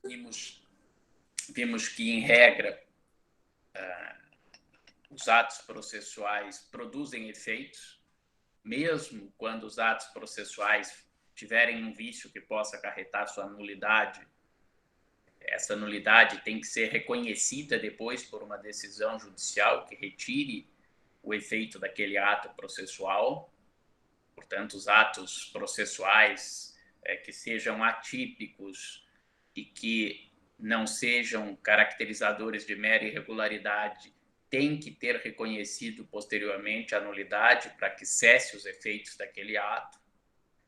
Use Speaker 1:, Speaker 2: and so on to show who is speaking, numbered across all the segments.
Speaker 1: vimos que, em regra, os atos processuais produzem efeitos, mesmo quando os atos processuais tiverem um vício que possa acarretar sua nulidade. Essa nulidade tem que ser reconhecida depois por uma decisão judicial que retire o efeito daquele ato processual. Portanto, os atos processuais que sejam atípicos e que não sejam caracterizadores de mera irregularidade têm que ter reconhecido posteriormente a nulidade para que cesse os efeitos daquele ato.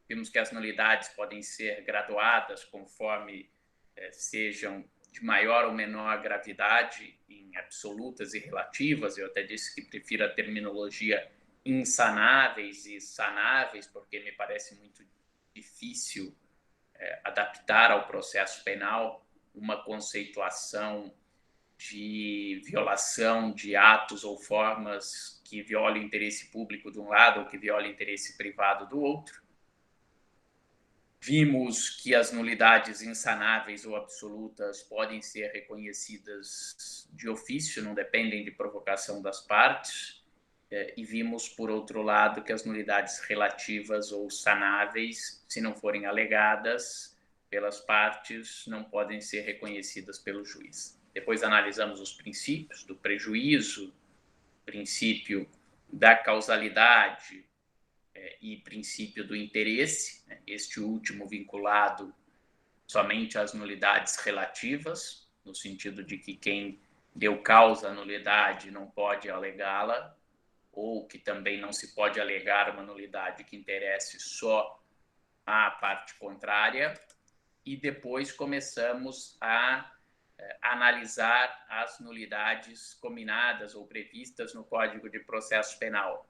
Speaker 1: Vimos que as nulidades podem ser graduadas conforme sejam de maior ou menor gravidade, em absolutas e relativas. Eu até disse que prefiro a terminologia insanáveis e sanáveis, porque me parece muito difícil adaptar ao processo penal uma conceituação de violação de atos ou formas que violam o interesse público de um lado ou que violam o interesse privado do outro. Vimos que as nulidades insanáveis ou absolutas podem ser reconhecidas de ofício, não dependem de provocação das partes. E vimos, por outro lado, que as nulidades relativas ou sanáveis, se não forem alegadas pelas partes, não podem ser reconhecidas pelo juiz. Depois analisamos os princípios do prejuízo, princípio da causalidade, e princípio do interesse, este último vinculado somente às nulidades relativas, no sentido de que quem deu causa à nulidade não pode alegá-la, ou que também não se pode alegar uma nulidade que interesse só à parte contrária. E depois começamos a analisar as nulidades combinadas ou previstas no Código de Processo Penal.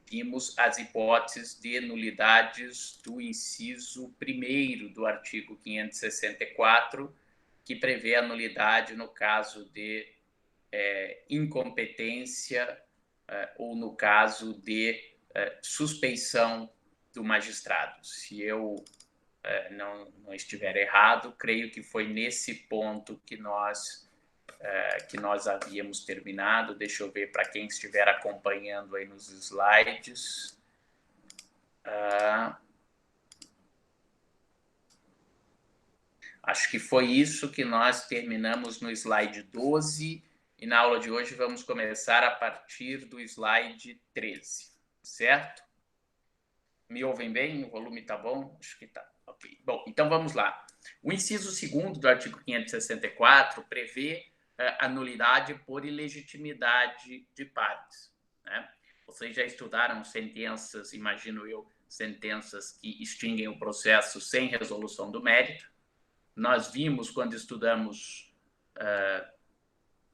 Speaker 1: Vimos as hipóteses de nulidades do inciso 1º do artigo 564, que prevê a nulidade no caso de incompetência ou no caso de suspeição do magistrado. Se eu não estiver errado, creio que foi nesse ponto que nós havíamos terminado. Deixa eu ver para quem estiver acompanhando aí nos slides. Acho que foi isso que nós terminamos no slide 12, e na aula de hoje vamos começar a partir do slide 13, certo? Me ouvem bem? O volume está bom? Acho que está. Ok. Bom, então vamos lá. O inciso 2º do artigo 564 prevê a nulidade por ilegitimidade de partes, né? Vocês já estudaram sentenças, imagino eu, sentenças que extinguem o processo sem resolução do mérito. Nós vimos, quando estudamos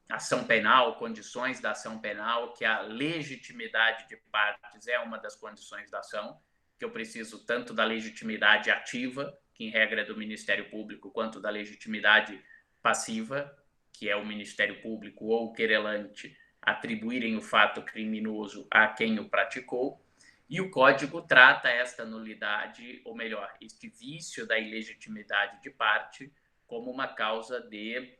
Speaker 1: ação penal, condições da ação penal, que a legitimidade de partes é uma das condições da ação, que eu preciso tanto da legitimidade ativa, que em regra é do Ministério Público, quanto da legitimidade passiva, que é o Ministério Público ou o querelante atribuírem o fato criminoso a quem o praticou. E o Código trata esta nulidade, ou melhor, este vício da ilegitimidade de parte, como uma causa de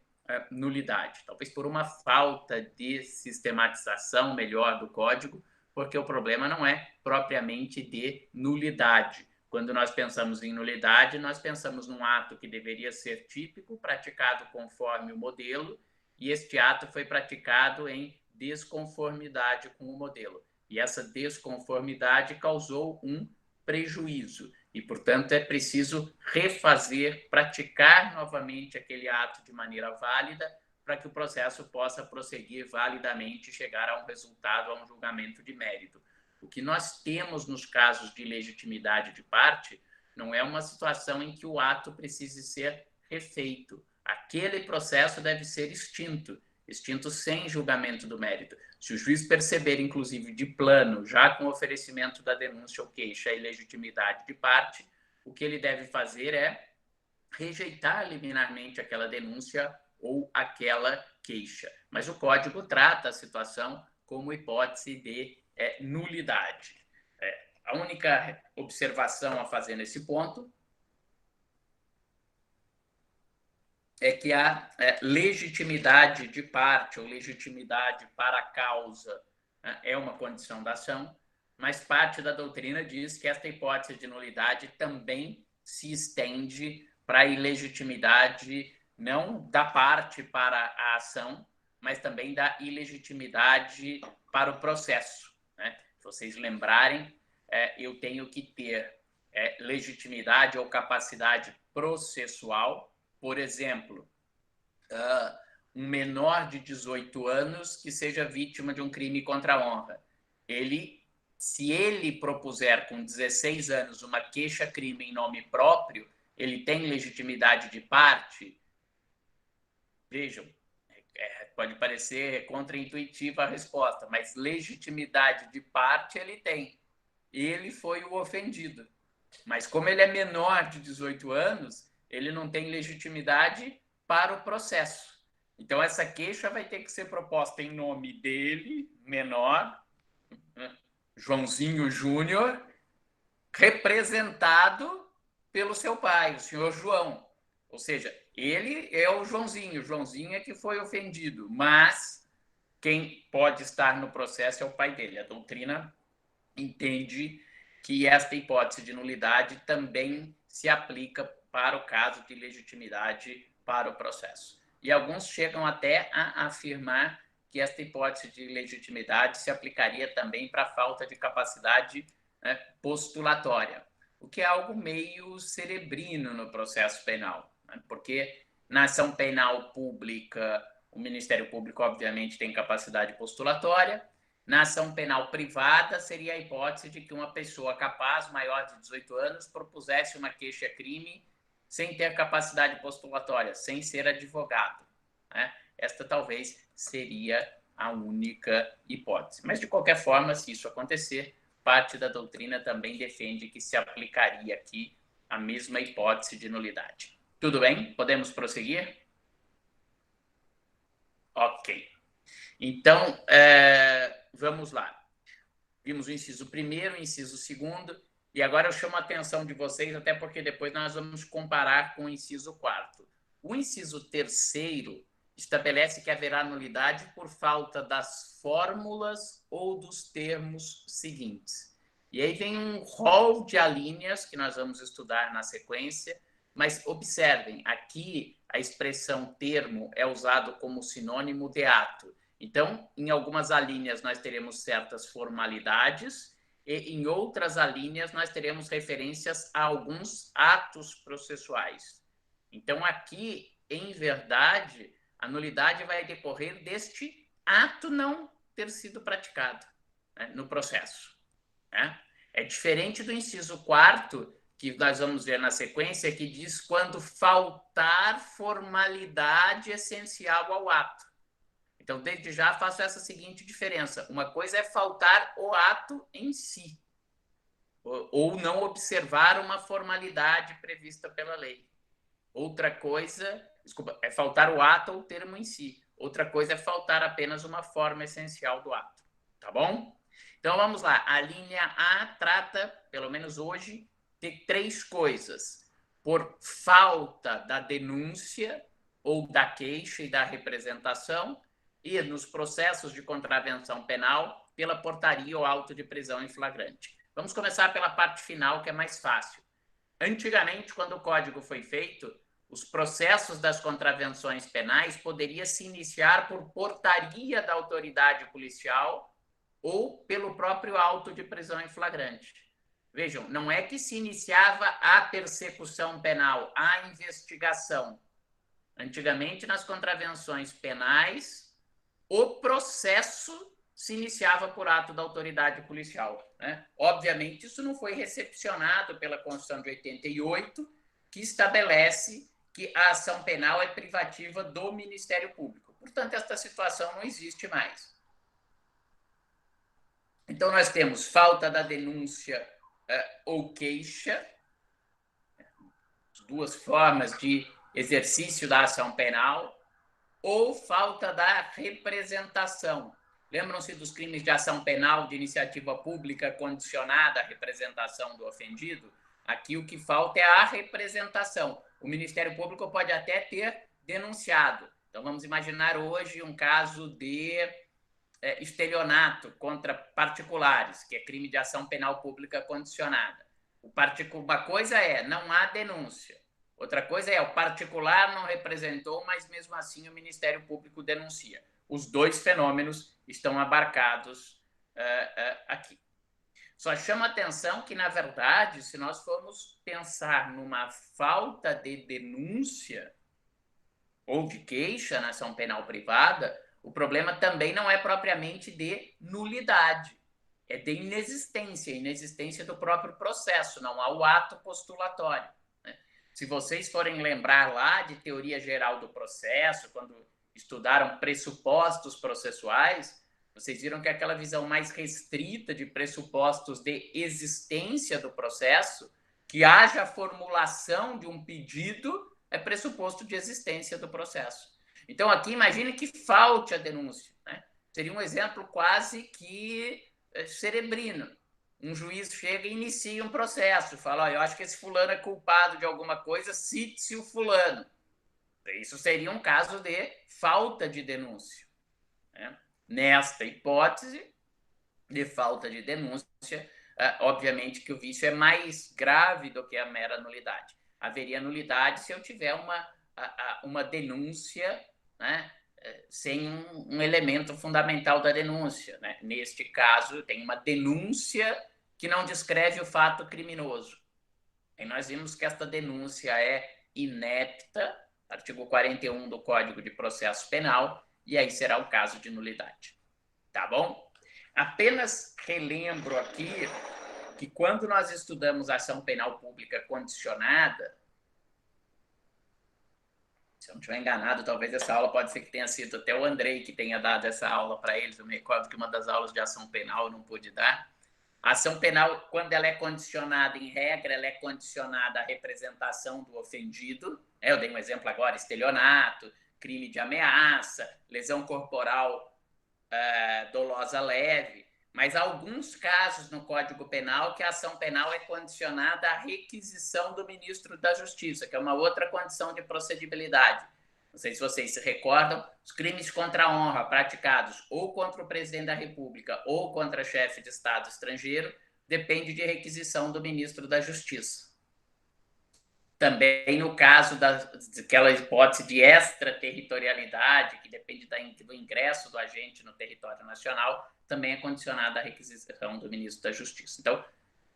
Speaker 1: nulidade. Talvez por uma falta de sistematização melhor do Código, porque o problema não é propriamente de nulidade. Quando nós pensamos em nulidade, nós pensamos num ato que deveria ser típico, praticado conforme o modelo, e este ato foi praticado em desconformidade com o modelo. E essa desconformidade causou um prejuízo. E, portanto, é preciso refazer, praticar novamente aquele ato de maneira válida para que o processo possa prosseguir validamente e chegar a um resultado, a um julgamento de mérito. O que nós temos nos casos de legitimidade de parte não é uma situação em que o ato precise ser refeito. Aquele processo deve ser extinto sem julgamento do mérito. Se o juiz perceber, inclusive, de plano, já com o oferecimento da denúncia ou queixa, a ilegitimidade de parte, o que ele deve fazer é rejeitar liminarmente aquela denúncia ou aquela queixa. Mas o Código trata a situação como hipótese de nulidade. A única observação a fazer nesse ponto é que a legitimidade de parte ou legitimidade para a causa, né, é uma condição da ação, mas parte da doutrina diz que esta hipótese de nulidade também se estende para a ilegitimidade não da parte para a ação, mas também da ilegitimidade para o processo, né? Se vocês lembrarem, eu tenho que ter legitimidade ou capacidade processual. Por exemplo, um menor de 18 anos que seja vítima de um crime contra a honra. Se ele propuser com 16 anos uma queixa-crime em nome próprio, ele tem legitimidade de parte? Vejam, pode parecer contraintuitiva a resposta, mas legitimidade de parte ele tem. Ele foi o ofendido. Mas como ele é menor de 18 anos, ele não tem legitimidade para o processo. Então, essa queixa vai ter que ser proposta em nome dele, menor, Joãozinho Júnior, representado pelo seu pai, o senhor João. Ou seja, ele é o Joãozinho é que foi ofendido, mas quem pode estar no processo é o pai dele. A doutrina entende que esta hipótese de nulidade também se aplica para o caso de legitimidade para o processo. E alguns chegam até a afirmar que esta hipótese de legitimidade se aplicaria também para a falta de capacidade, né, postulatória, o que é algo meio cerebrino no processo penal, né? Porque na ação penal pública, o Ministério Público, obviamente, tem capacidade postulatória. Na ação penal privada, seria a hipótese de que uma pessoa capaz, maior de 18 anos, propusesse uma queixa-crime sem ter capacidade postulatória, sem ser advogado, né? Esta talvez seria a única hipótese. Mas, de qualquer forma, se isso acontecer, parte da doutrina também defende que se aplicaria aqui a mesma hipótese de nulidade. Tudo bem? Podemos prosseguir? Ok. Então, vamos lá. Vimos o inciso primeiro, o inciso segundo, e agora eu chamo a atenção de vocês, até porque depois nós vamos comparar com o inciso quarto. O inciso terceiro estabelece que haverá nulidade por falta das fórmulas ou dos termos seguintes. E aí vem um rol de alíneas que nós vamos estudar na sequência, mas observem, aqui a expressão termo é usado como sinônimo de ato. Então, em algumas alíneas nós teremos certas formalidades e em outras alíneas nós teremos referências a alguns atos processuais. Então, aqui, em verdade, a nulidade vai decorrer deste ato não ter sido praticado, né, no processo, né? É diferente do inciso 4º, que nós vamos ver na sequência, que diz quando faltar formalidade essencial ao ato. Então, desde já, faço essa seguinte diferença. Uma coisa é faltar o ato em si, ou não observar uma formalidade prevista pela lei. Outra coisa, desculpa, é faltar o ato ou o termo em si. Outra coisa é faltar apenas uma forma essencial do ato. Tá bom? Então, vamos lá. A linha A trata, pelo menos hoje, de 3 coisas. Por falta da denúncia ou da queixa e da representação, e nos processos de contravenção penal, pela portaria ou auto de prisão em flagrante. Vamos começar pela parte final, que é mais fácil. Antigamente, quando o Código foi feito, os processos das contravenções penais poderiam se iniciar por portaria da autoridade policial ou pelo próprio auto de prisão em flagrante. Vejam, não é que se iniciava a persecução penal, a investigação. Antigamente, nas contravenções penais, o processo se iniciava por ato da autoridade policial, né? Obviamente, isso não foi recepcionado pela Constituição de 88, que estabelece que a ação penal é privativa do Ministério Público. Portanto, esta situação não existe mais. Então, nós temos falta da denúncia ou queixa, duas formas de exercício da ação penal, ou falta da representação. Lembram-se dos crimes de ação penal de iniciativa pública condicionada à representação do ofendido? Aqui o que falta é a representação. O Ministério Público pode até ter denunciado. Então, vamos imaginar hoje um caso de estelionato contra particulares, que é crime de ação penal pública condicionada. Uma coisa é, não há denúncia. Outra coisa é, o particular não representou, mas mesmo assim o Ministério Público denuncia. Os dois fenômenos estão abarcados aqui. Só chama atenção que, na verdade, se nós formos pensar numa falta de denúncia ou de queixa na ação penal privada, o problema também não é propriamente de nulidade, é de inexistência do próprio processo, não há o ato postulatório. Né? Se vocês forem lembrar lá de teoria geral do processo, quando estudaram pressupostos processuais, vocês viram que aquela visão mais restrita de pressupostos de existência do processo, que haja a formulação de um pedido, é pressuposto de existência do processo. Então, aqui, imagine que falte a denúncia. Né? Seria um exemplo quase que cerebrino. Um juiz chega e inicia um processo, fala, oh, eu acho que esse fulano é culpado de alguma coisa, cite-se o fulano. Isso seria um caso de falta de denúncia. Né? Nesta hipótese de falta de denúncia, obviamente que o vício é mais grave do que a mera nulidade. Haveria nulidade se eu tiver uma denúncia, né, sem um elemento fundamental da denúncia. Né? Neste caso, tem uma denúncia que não descreve o fato criminoso. E nós vimos que esta denúncia é inepta, artigo 41 do Código de Processo Penal, e aí será o caso de nulidade. Tá bom? Apenas relembro aqui que quando nós estudamos ação penal pública condicionada, se eu não estiver enganado, talvez essa aula pode ser que tenha sido até o Andrei que tenha dado essa aula para eles. Eu me recordo que uma das aulas de ação penal eu não pude dar. A ação penal, quando ela é condicionada, em regra, ela é condicionada à representação do ofendido. Eu dei um exemplo agora, estelionato, crime de ameaça, lesão corporal dolosa leve, mas há alguns casos no Código Penal que a ação penal é condicionada à requisição do ministro da Justiça, que é uma outra condição de procedibilidade. Não sei se vocês se recordam, os crimes contra a honra praticados ou contra o presidente da República ou contra chefe de Estado estrangeiro depende de requisição do ministro da Justiça. Também no caso daquela hipótese de extraterritorialidade, que depende do ingresso do agente no território nacional, também é condicionada à requisição do ministro da Justiça. Então,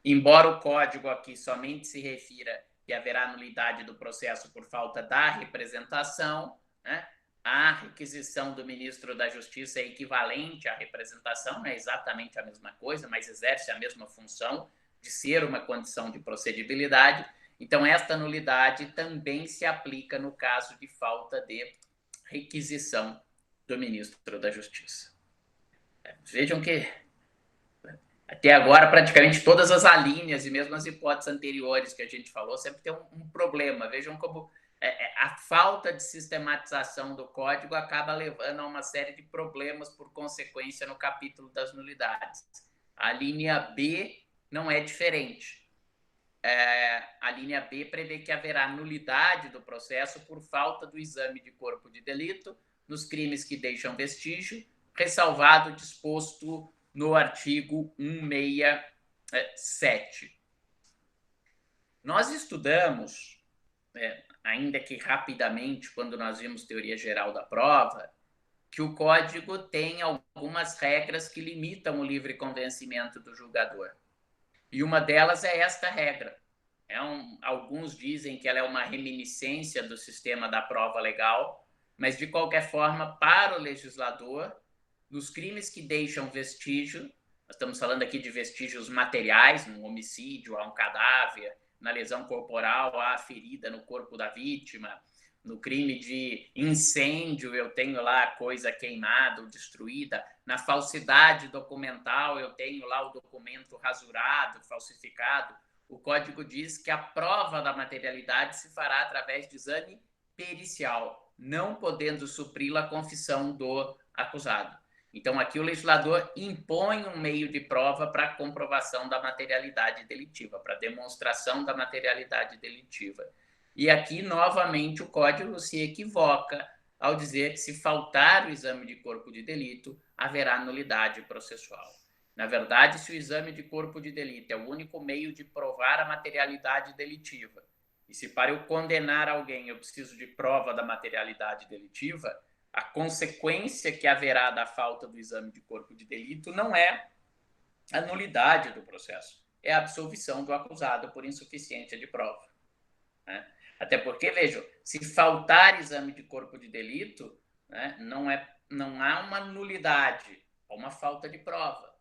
Speaker 1: embora o Código aqui somente se refira que haverá nulidade do processo por falta da representação, né, a requisição do ministro da Justiça é equivalente à representação, não é exatamente a mesma coisa, mas exerce a mesma função de ser uma condição de procedibilidade. Então, esta nulidade também se aplica no caso de falta de requisição do ministro da Justiça. Vejam que, até agora, praticamente todas as alíneas e mesmo as hipóteses anteriores que a gente falou sempre tem um problema. Vejam como a falta de sistematização do código acaba levando a uma série de problemas por consequência no capítulo das nulidades. A linha B não é diferente. A linha B prevê que haverá nulidade do processo por falta do exame de corpo de delito nos crimes que deixam vestígio, ressalvado o disposto no artigo 167. Nós estudamos, ainda que rapidamente, quando nós vimos teoria geral da prova, que o Código tem algumas regras que limitam o livre convencimento do julgador. E uma delas é esta regra. Alguns dizem que ela é uma reminiscência do sistema da prova legal, mas, de qualquer forma, para o legislador, nos crimes que deixam vestígio, nós estamos falando aqui de vestígios materiais, num homicídio, há um cadáver, na lesão corporal, há a ferida no corpo da vítima, no crime de incêndio, eu tenho lá coisa queimada ou destruída, na falsidade documental, eu tenho lá o documento rasurado, falsificado. O Código diz que a prova da materialidade se fará através de exame pericial, não podendo supri-la a confissão do acusado. Então, aqui o legislador impõe um meio de prova para a comprovação da materialidade delitiva, para a demonstração da materialidade delitiva. E aqui, novamente, o Código se equivoca ao dizer que, se faltar o exame de corpo de delito, haverá nulidade processual. Na verdade, se o exame de corpo de delito é o único meio de provar a materialidade delitiva, e se para eu condenar alguém eu preciso de prova da materialidade delitiva, a consequência que haverá da falta do exame de corpo de delito não é a nulidade do processo, é a absolvição do acusado por insuficiência de prova, né? Até porque, vejam, se faltar exame de corpo de delito, né, não há uma nulidade, há uma falta de prova.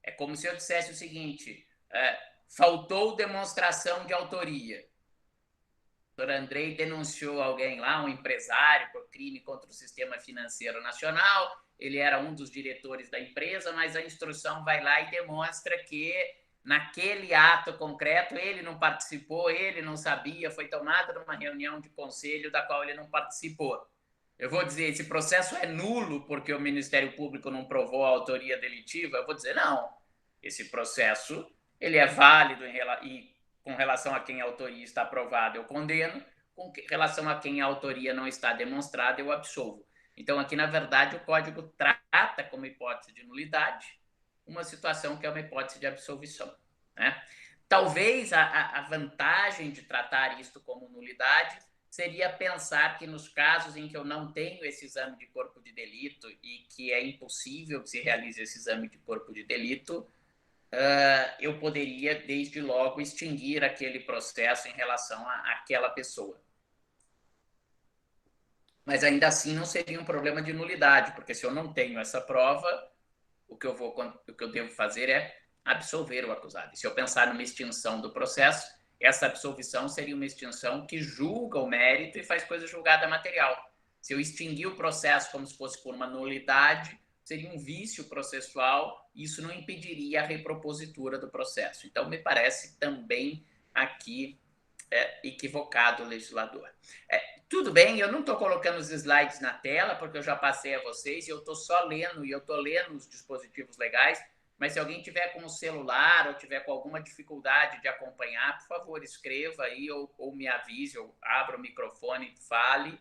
Speaker 1: É como se eu dissesse o seguinte: faltou demonstração de autoria. O doutor Andrei denunciou alguém lá, um empresário, por crime contra o sistema financeiro nacional. Ele era um dos diretores da empresa, mas a instrução vai lá e demonstra que naquele ato concreto ele não participou, ele não sabia, foi tomada numa reunião de conselho da qual ele não participou. Eu vou dizer, esse processo é nulo porque o Ministério Público não provou a autoria delitiva? Eu vou dizer, não. Esse processo ele é válido e com relação a quem a autoria está provada, eu condeno; com relação a quem a autoria não está demonstrada, eu absolvo. Então, aqui, na verdade, o Código trata como hipótese de nulidade uma situação que é uma hipótese de absolvição, né? Talvez a vantagem de tratar isto como nulidade seria pensar que, nos casos em que eu não tenho esse exame de corpo de delito e que é impossível que se realize esse exame de corpo de delito, eu poderia, desde logo, extinguir aquele processo em relação àquela pessoa. Mas ainda assim não seria um problema de nulidade, porque se eu não tenho essa prova, o que eu devo fazer é absolver o acusado. E se eu pensar numa extinção do processo, essa absolvição seria uma extinção que julga o mérito e faz coisa julgada material. Se eu extinguir o processo como se fosse por uma nulidade, seria um vício processual, e isso não impediria a repropositura do processo. Então, me parece também aqui equivocado o legislador. Tudo bem, eu não estou colocando os slides na tela, porque eu já passei a vocês, e eu estou só lendo, e eu estou lendo os dispositivos legais, mas se alguém tiver com o celular ou tiver com alguma dificuldade de acompanhar, por favor, escreva aí ou me avise, eu abro o microfone, fale,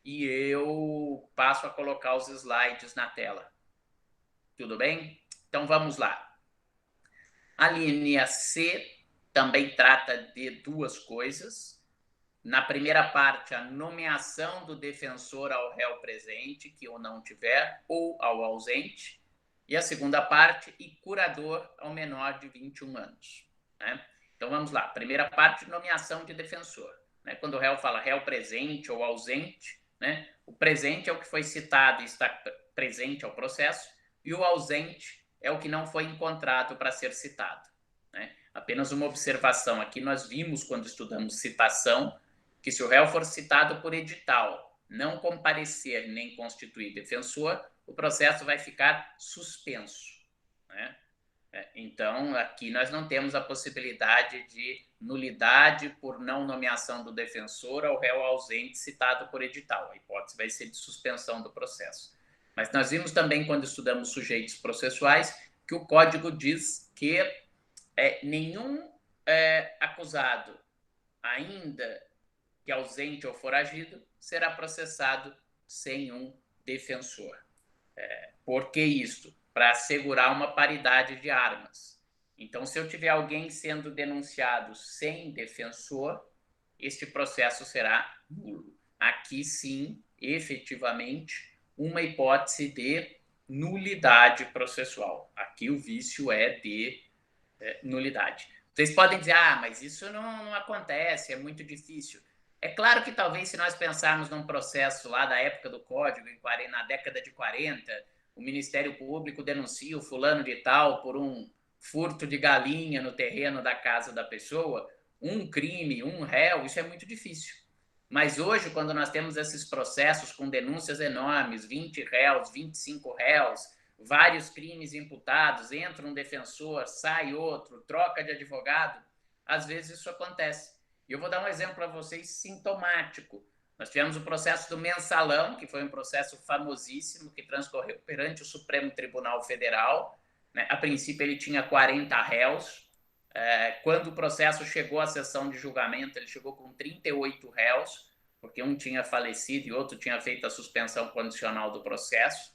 Speaker 1: e eu passo a colocar os slides na tela. Tudo bem? Então, vamos lá. A linha C também trata de duas coisas. Na primeira parte, a nomeação do defensor ao réu presente, que o não tiver, ou ao ausente. E a segunda parte, e curador ao menor de 21 anos. Né? Então, vamos lá. Primeira parte, nomeação de defensor. Né? Quando o réu fala réu presente ou ausente, né? O presente é o que foi citado e está presente ao processo, e o ausente é o que não foi encontrado para ser citado. Né? Apenas uma observação. Aqui nós vimos, quando estudamos citação, que se o réu for citado por edital, não comparecer nem constituir defensor, o processo vai ficar suspenso. Né? Então, aqui nós não temos a possibilidade de nulidade por não nomeação do defensor ao réu ausente citado por edital. A hipótese vai ser de suspensão do processo. Mas nós vimos também, quando estudamos sujeitos processuais, que o Código diz que nenhum acusado, ainda que ausente ou foragido, será processado sem um defensor. Por que isto? Para assegurar uma paridade de armas. Então, se eu tiver alguém sendo denunciado sem defensor, este processo será nulo. Aqui sim, efetivamente, uma hipótese de nulidade processual. Aqui o vício é de nulidade. Vocês podem dizer, mas isso não acontece, é muito difícil. É claro que talvez, se nós pensarmos num processo lá da época do Código, na década de 40, o Ministério Público denuncia o fulano de tal por um furto de galinha no terreno da casa da pessoa, um crime, um réu, isso é muito difícil. Mas hoje, quando nós temos esses processos com denúncias enormes, 20 réus, 25 réus, vários crimes imputados, entra um defensor, sai outro, troca de advogado, às vezes isso acontece. E eu vou dar um exemplo para vocês sintomático. Nós tivemos o processo do Mensalão, que foi um processo famosíssimo, que transcorreu perante o Supremo Tribunal Federal. Né? A princípio, ele tinha 40 réus, Quando o processo chegou à sessão de julgamento, ele chegou com 38 réus, porque um tinha falecido e outro tinha feito a suspensão condicional do processo.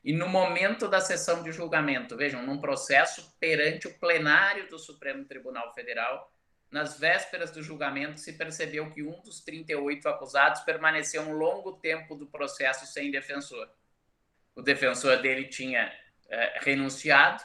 Speaker 1: E no momento da sessão de julgamento, vejam, num processo perante o plenário do Supremo Tribunal Federal, nas vésperas do julgamento, se percebeu que um dos 38 acusados permaneceu um longo tempo do processo sem defensor. O defensor dele tinha renunciado,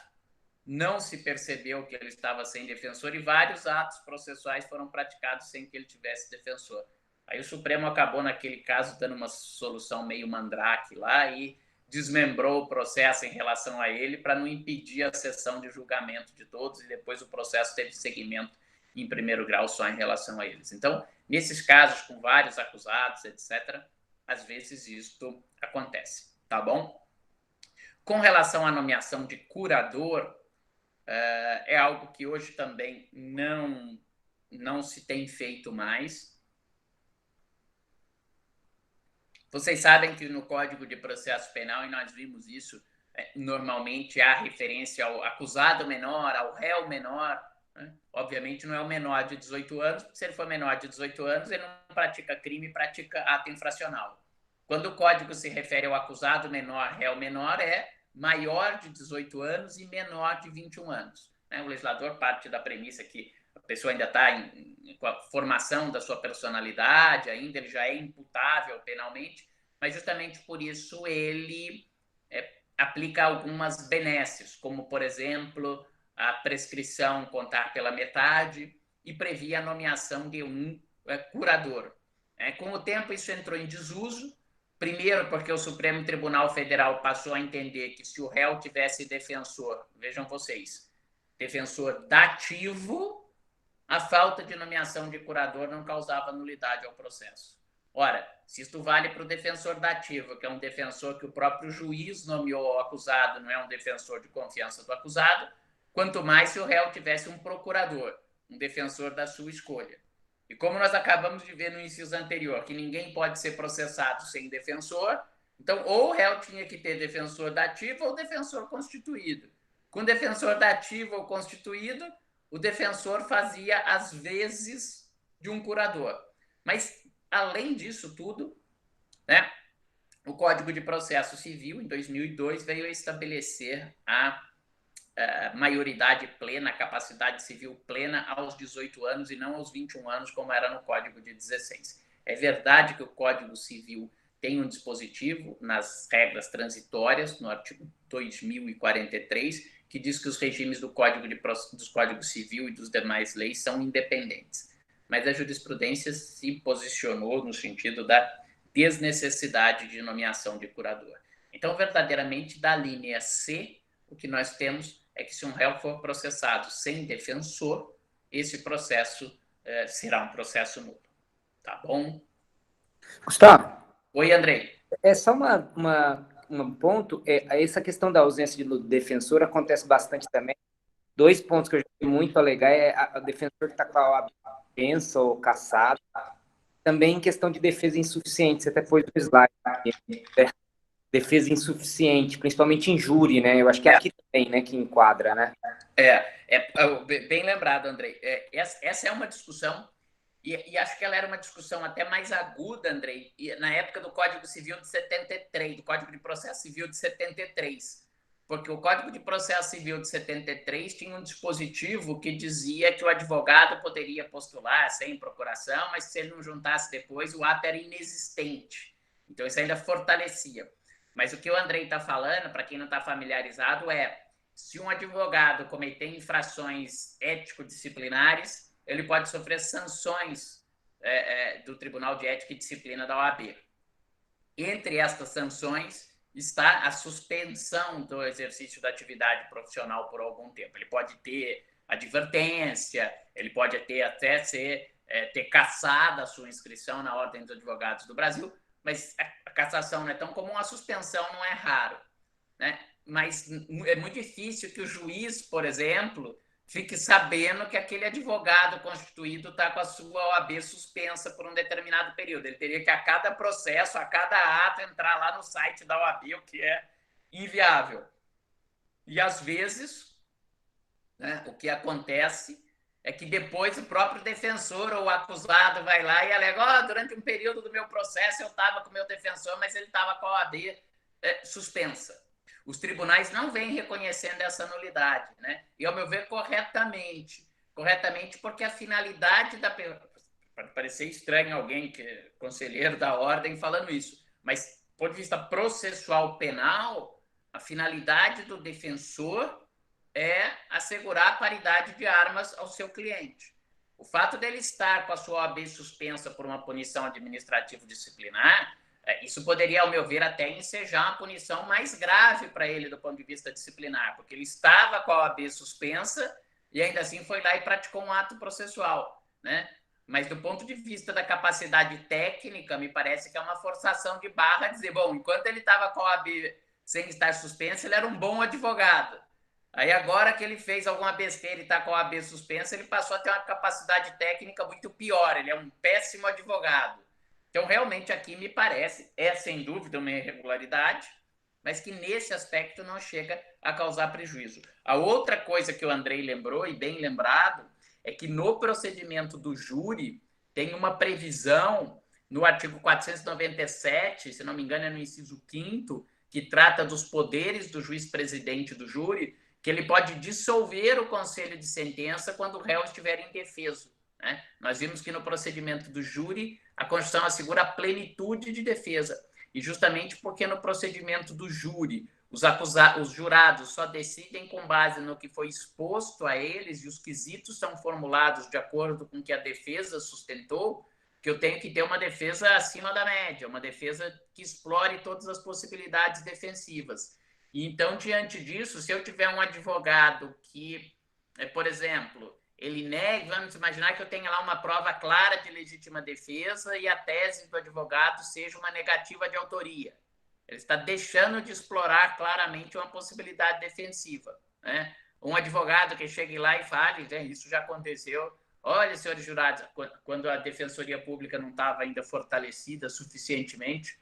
Speaker 1: não se percebeu que ele estava sem defensor e vários atos processuais foram praticados sem que ele tivesse defensor. Aí o Supremo acabou, naquele caso, dando uma solução meio mandrake lá e desmembrou o processo em relação a ele para não impedir a sessão de julgamento de todos e depois o processo teve seguimento em primeiro grau só em relação a eles. Então, nesses casos com vários acusados, etc., às vezes isto acontece, tá bom? Com relação à nomeação de curador, é algo que hoje também não se tem feito mais. Vocês sabem que no Código de Processo Penal, e nós vimos isso, normalmente há referência ao acusado menor, ao réu menor. Né? Obviamente não é o menor de 18 anos, porque se ele for menor de 18 anos, ele não pratica crime, pratica ato infracional. Quando o Código se refere ao acusado menor, réu menor, é maior de 18 anos e menor de 21 anos. O legislador parte da premissa que a pessoa ainda está com a formação da sua personalidade, ainda ele já é imputável penalmente, mas justamente por isso ele aplica algumas benesses, como, por exemplo, a prescrição contar pela metade e previa a nomeação de um curador. Com o tempo, isso entrou em desuso, primeiro porque o Supremo Tribunal Federal passou a entender que se o réu tivesse defensor, vejam vocês, defensor dativo, a falta de nomeação de curador não causava nulidade ao processo. Ora, se isto vale para o defensor dativo, que é um defensor que o próprio juiz nomeou ao acusado, não é um defensor de confiança do acusado, quanto mais se o réu tivesse um procurador, um defensor da sua escolha. E como nós acabamos de ver no inciso anterior, que ninguém pode ser processado sem defensor, então ou o réu tinha que ter defensor dativo ou defensor constituído. Com defensor dativo ou constituído, o defensor fazia as vezes de um curador. Mas, além disso tudo, né, o Código de Processo Civil, em 2002, veio a estabelecer a maioridade plena, a capacidade civil plena aos 18 anos e não aos 21 anos, como era no Código de 16. É verdade que o Código Civil tem um dispositivo nas regras transitórias, no artigo 2043, que diz que os regimes dos Códigos Civil e dos demais leis são independentes. Mas a jurisprudência se posicionou no sentido da desnecessidade de nomeação de curador. Então, verdadeiramente, da linha C, o que nós temos é que se um réu for processado sem defensor, esse processo será um processo nulo. Tá bom?
Speaker 2: Gustavo?
Speaker 1: Oi, Andrei.
Speaker 2: É só um ponto, essa questão da ausência do defensor acontece bastante também. 2 pontos que eu já vi muito alegar é a defensor que está com a OAB suspensa ou cassado. Também em questão de defesa insuficiente, você até pôs no slide. Defesa insuficiente, principalmente em júri, né? Eu acho que aqui também, né, que enquadra, né?
Speaker 1: Bem lembrado, Andrei. Essa é uma discussão, e acho que ela era uma discussão até mais aguda, Andrei, na época do Código Civil de 73, do Código de Processo Civil de 73. Porque o Código de Processo Civil de 73 tinha um dispositivo que dizia que o advogado poderia postular sem procuração, mas se ele não juntasse depois, o ato era inexistente. Então, isso ainda fortalecia. Mas o que o Andrei está falando, para quem não está familiarizado, se um advogado cometer infrações ético-disciplinares, ele pode sofrer sanções do Tribunal de Ética e Disciplina da OAB. Entre estas sanções está a suspensão do exercício da atividade profissional por algum tempo. Ele pode ter advertência, ele pode até ter cassado a sua inscrição na Ordem dos Advogados do Brasil, mas a cassação não é tão comum, a suspensão não é raro, né? Mas é muito difícil que o juiz, por exemplo, fique sabendo que aquele advogado constituído está com a sua OAB suspensa por um determinado período. Ele teria que, a cada processo, a cada ato, entrar lá no site da OAB, o que é inviável. E, às vezes, né, o que acontece é que depois o próprio defensor ou o acusado vai lá e alega, durante um período do meu processo eu estava com o meu defensor, mas ele estava com a OAB suspensa. Os tribunais não vêm reconhecendo essa nulidade, né? E, ao meu ver, corretamente. Corretamente porque a finalidade da... Pode parecer estranho alguém que é conselheiro da ordem falando isso, mas, do ponto de vista processual penal, a finalidade do defensor é assegurar a paridade de armas ao seu cliente. O fato dele estar com a sua OAB suspensa por uma punição administrativo-disciplinar, isso poderia, ao meu ver, até ensejar uma punição mais grave para ele do ponto de vista disciplinar, porque ele estava com a OAB suspensa e ainda assim foi lá e praticou um ato processual, né? Mas do ponto de vista da capacidade técnica, me parece que é uma forçação de barra dizer, bom, enquanto ele estava com a OAB sem estar suspensa, ele era um bom advogado. Aí agora que ele fez alguma besteira e está com a OAB suspensa, ele passou a ter uma capacidade técnica muito pior, ele é um péssimo advogado. Então, realmente, aqui me parece, sem dúvida uma irregularidade, mas que nesse aspecto não chega a causar prejuízo. A outra coisa que o Andrei lembrou, e bem lembrado, é que no procedimento do júri tem uma previsão no artigo 497, se não me engano é no inciso 5º, que trata dos poderes do juiz-presidente do júri, que ele pode dissolver o conselho de sentença quando o réu estiver indefeso, né? Nós vimos que no procedimento do júri, a Constituição assegura a plenitude de defesa. E justamente porque no procedimento do júri, os jurados só decidem com base no que foi exposto a eles e os quesitos são formulados de acordo com o que a defesa sustentou, que eu tenho que ter uma defesa acima da média, uma defesa que explore todas as possibilidades defensivas. E então, diante disso, se eu tiver um advogado que, por exemplo, ele nega, vamos imaginar que eu tenha lá uma prova clara de legítima defesa e a tese do advogado seja uma negativa de autoria. Ele está deixando de explorar claramente uma possibilidade defensiva, né? Um advogado que chegue lá e fale, né, isso já aconteceu, olha, senhores jurados, quando a Defensoria Pública não estava ainda fortalecida suficientemente,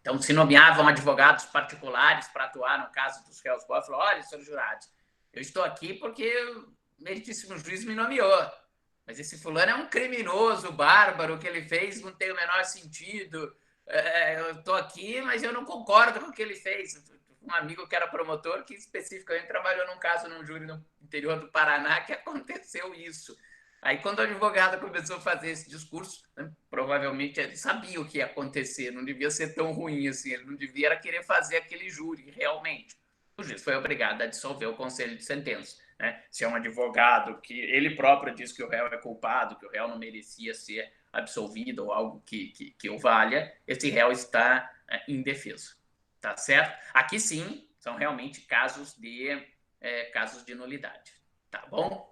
Speaker 1: então se nomeavam advogados particulares para atuar no caso dos réus, falou, olha, senhores jurados, eu estou aqui porque o meritíssimo juiz me nomeou, mas esse fulano é um criminoso, bárbaro, o que ele fez não tem o menor sentido, eu estou aqui, mas eu não concordo com o que ele fez. Um amigo que era promotor, que especificamente trabalhou num caso num júri no interior do Paraná, que aconteceu isso. Aí, quando o advogado começou a fazer esse discurso, né, provavelmente ele sabia o que ia acontecer, não devia ser tão ruim assim, ele não devia querer fazer aquele júri, realmente. O juiz foi obrigado a dissolver o conselho de sentença. Né? Se é um advogado que ele próprio diz que o réu é culpado, que o réu não merecia ser absolvido ou algo que o valha, esse réu está indefeso. Tá certo? Aqui sim, são realmente casos de nulidade. Tá bom?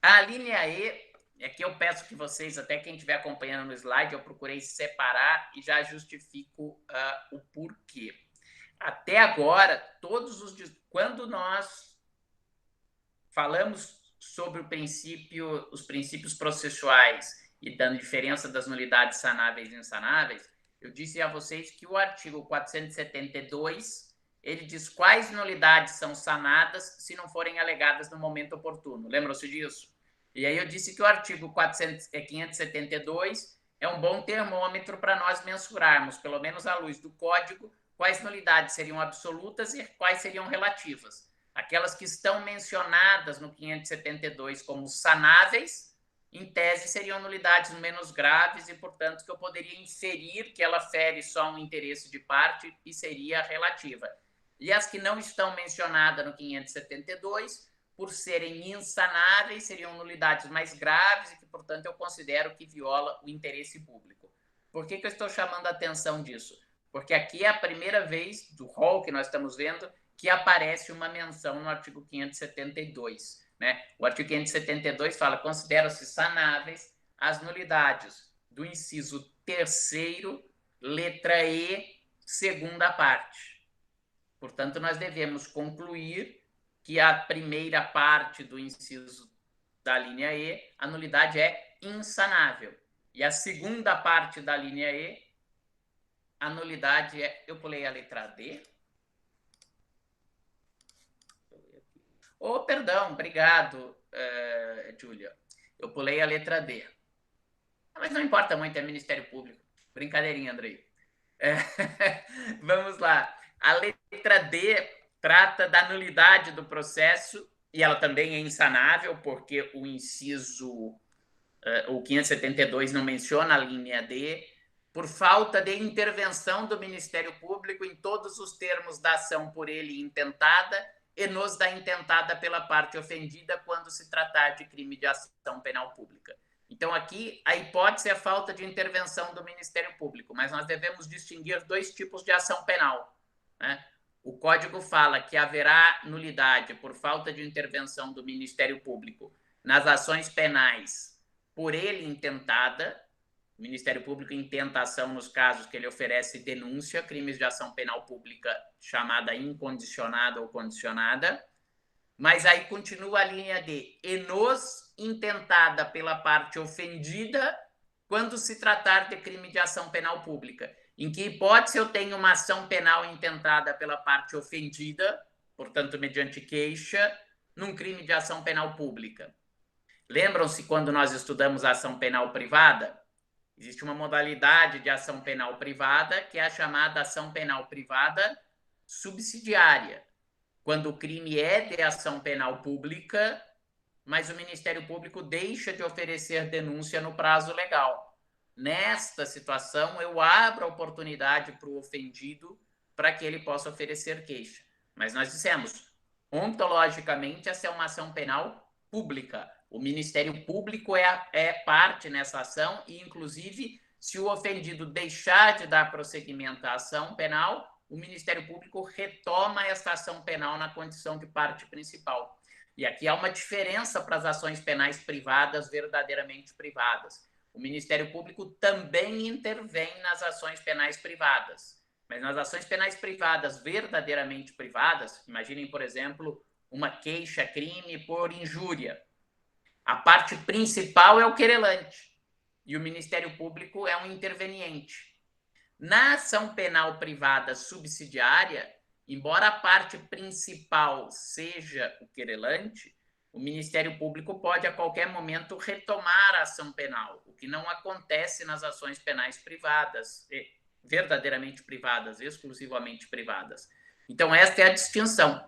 Speaker 1: A linha E, aqui eu peço que vocês, até quem estiver acompanhando no slide, eu procurei separar e já justifico o porquê. Até agora, quando nós falamos sobre os princípios processuais e da diferença das nulidades sanáveis e insanáveis, eu disse a vocês que o artigo 472 ele diz quais nulidades são sanadas se não forem alegadas no momento oportuno. Lembram-se disso? E aí eu disse que o artigo 572 é um bom termômetro para nós mensurarmos, pelo menos à luz do Código, quais nulidades seriam absolutas e quais seriam relativas. Aquelas que estão mencionadas no 572 como sanáveis, em tese, seriam nulidades menos graves e, portanto, que eu poderia inferir que ela fere só um interesse de parte e seria relativa. E as que não estão mencionadas no 572, por serem insanáveis, seriam nulidades mais graves e que, portanto, eu considero que viola o interesse público. Por que eu estou chamando a atenção disso? Porque aqui é a primeira vez do rol que nós estamos vendo que aparece uma menção no artigo 572. Né? O artigo 572 fala: consideram-se sanáveis as nulidades do inciso 3º, letra E, segunda parte. Portanto, nós devemos concluir que a primeira parte do inciso da linha E, a nulidade é insanável. E a segunda parte da linha E, a nulidade é... Eu pulei a letra D. Oh, perdão, obrigado, Júlia. Eu pulei a letra D. Mas não importa muito, é Ministério Público. Brincadeirinha, Andrei. É, vamos lá. A letra D trata da nulidade do processo e ela também é insanável, porque o inciso, o 572 não menciona a linha D, por falta de intervenção do Ministério Público em todos os termos da ação por ele intentada e nos da intentada pela parte ofendida quando se tratar de crime de ação penal pública. Então, aqui, a hipótese é a falta de intervenção do Ministério Público, mas nós devemos distinguir dois tipos de ação penal, né? O Código fala que haverá nulidade por falta de intervenção do Ministério Público nas ações penais por ele intentada. O Ministério Público intenta ação nos casos que ele oferece denúncia, crimes de ação penal pública chamada incondicionada ou condicionada. Mas aí continua a linha de e nos intentada pela parte ofendida quando se tratar de crime de ação penal pública. Em que hipótese eu tenho uma ação penal intentada pela parte ofendida, portanto, mediante queixa, num crime de ação penal pública? Lembram-se quando nós estudamos a ação penal privada? Existe uma modalidade de ação penal privada, que é a chamada ação penal privada subsidiária, quando o crime é de ação penal pública, mas o Ministério Público deixa de oferecer denúncia no prazo legal. Nesta situação, eu abro a oportunidade para o ofendido para que ele possa oferecer queixa. Mas nós dissemos, ontologicamente, essa é uma ação penal pública. O Ministério Público é parte nessa ação e, inclusive, se o ofendido deixar de dar prosseguimento à ação penal, o Ministério Público retoma essa ação penal na condição de parte principal. E aqui há uma diferença para as ações penais privadas verdadeiramente privadas. O Ministério Público também intervém nas ações penais privadas. Mas nas ações penais privadas verdadeiramente privadas, imaginem, por exemplo, uma queixa-crime por injúria. A parte principal é o querelante e o Ministério Público é um interveniente. Na ação penal privada subsidiária, embora a parte principal seja o querelante, o Ministério Público pode a qualquer momento retomar a ação penal, o que não acontece nas ações penais privadas, verdadeiramente privadas, exclusivamente privadas. Então, esta é a distinção.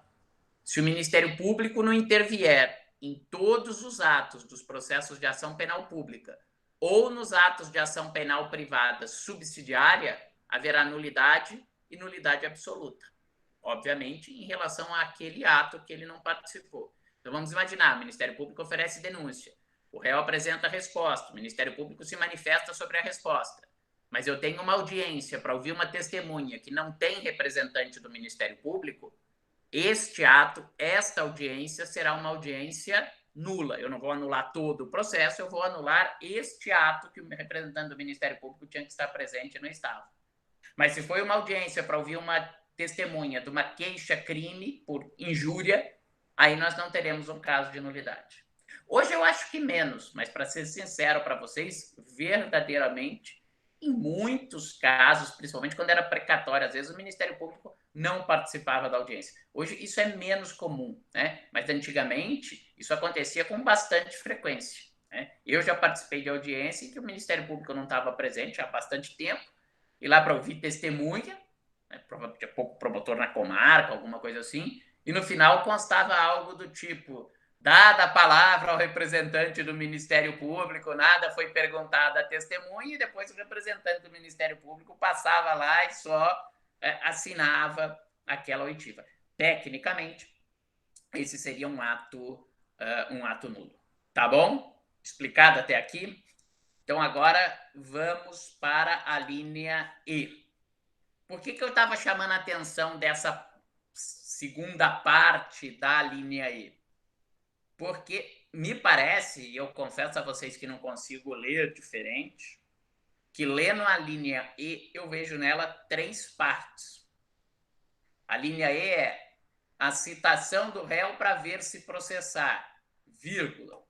Speaker 1: Se o Ministério Público não intervier em todos os atos dos processos de ação penal pública ou nos atos de ação penal privada subsidiária, haverá nulidade e nulidade absoluta. Obviamente, em relação àquele ato que ele não participou. Então, vamos imaginar, o Ministério Público oferece denúncia, o réu apresenta a resposta, o Ministério Público se manifesta sobre a resposta, mas eu tenho uma audiência para ouvir uma testemunha que não tem representante do Ministério Público, este ato, esta audiência, será uma audiência nula. Eu não vou anular todo o processo, eu vou anular este ato que o representante do Ministério Público tinha que estar presente e não estava. Mas se foi uma audiência para ouvir uma testemunha de uma queixa-crime por injúria, aí nós não teremos um caso de nulidade. Hoje eu acho que menos, mas para ser sincero para vocês, verdadeiramente, em muitos casos, principalmente quando era precatório, às vezes o Ministério Público não participava da audiência. Hoje isso é menos comum, né? Mas antigamente isso acontecia com bastante frequência, né? Eu já participei de audiência em que o Ministério Público não estava presente há bastante tempo, e lá para ouvir testemunha, né? Tinha pouco promotor na comarca, alguma coisa assim, e no final constava algo do tipo: dada a palavra ao representante do Ministério Público, nada foi perguntado à testemunha, e depois o representante do Ministério Público passava lá e só assinava aquela oitiva. Tecnicamente, esse seria um ato nulo. Tá bom? Explicado até aqui? Então, agora vamos para a linha E. Por que eu estava chamando a atenção dessa segunda parte da linha E? Porque me parece, e eu confesso a vocês que não consigo ler diferente, que lendo a linha E, eu vejo nela três partes. A linha E é a citação do réu para ver se processar, vírgula,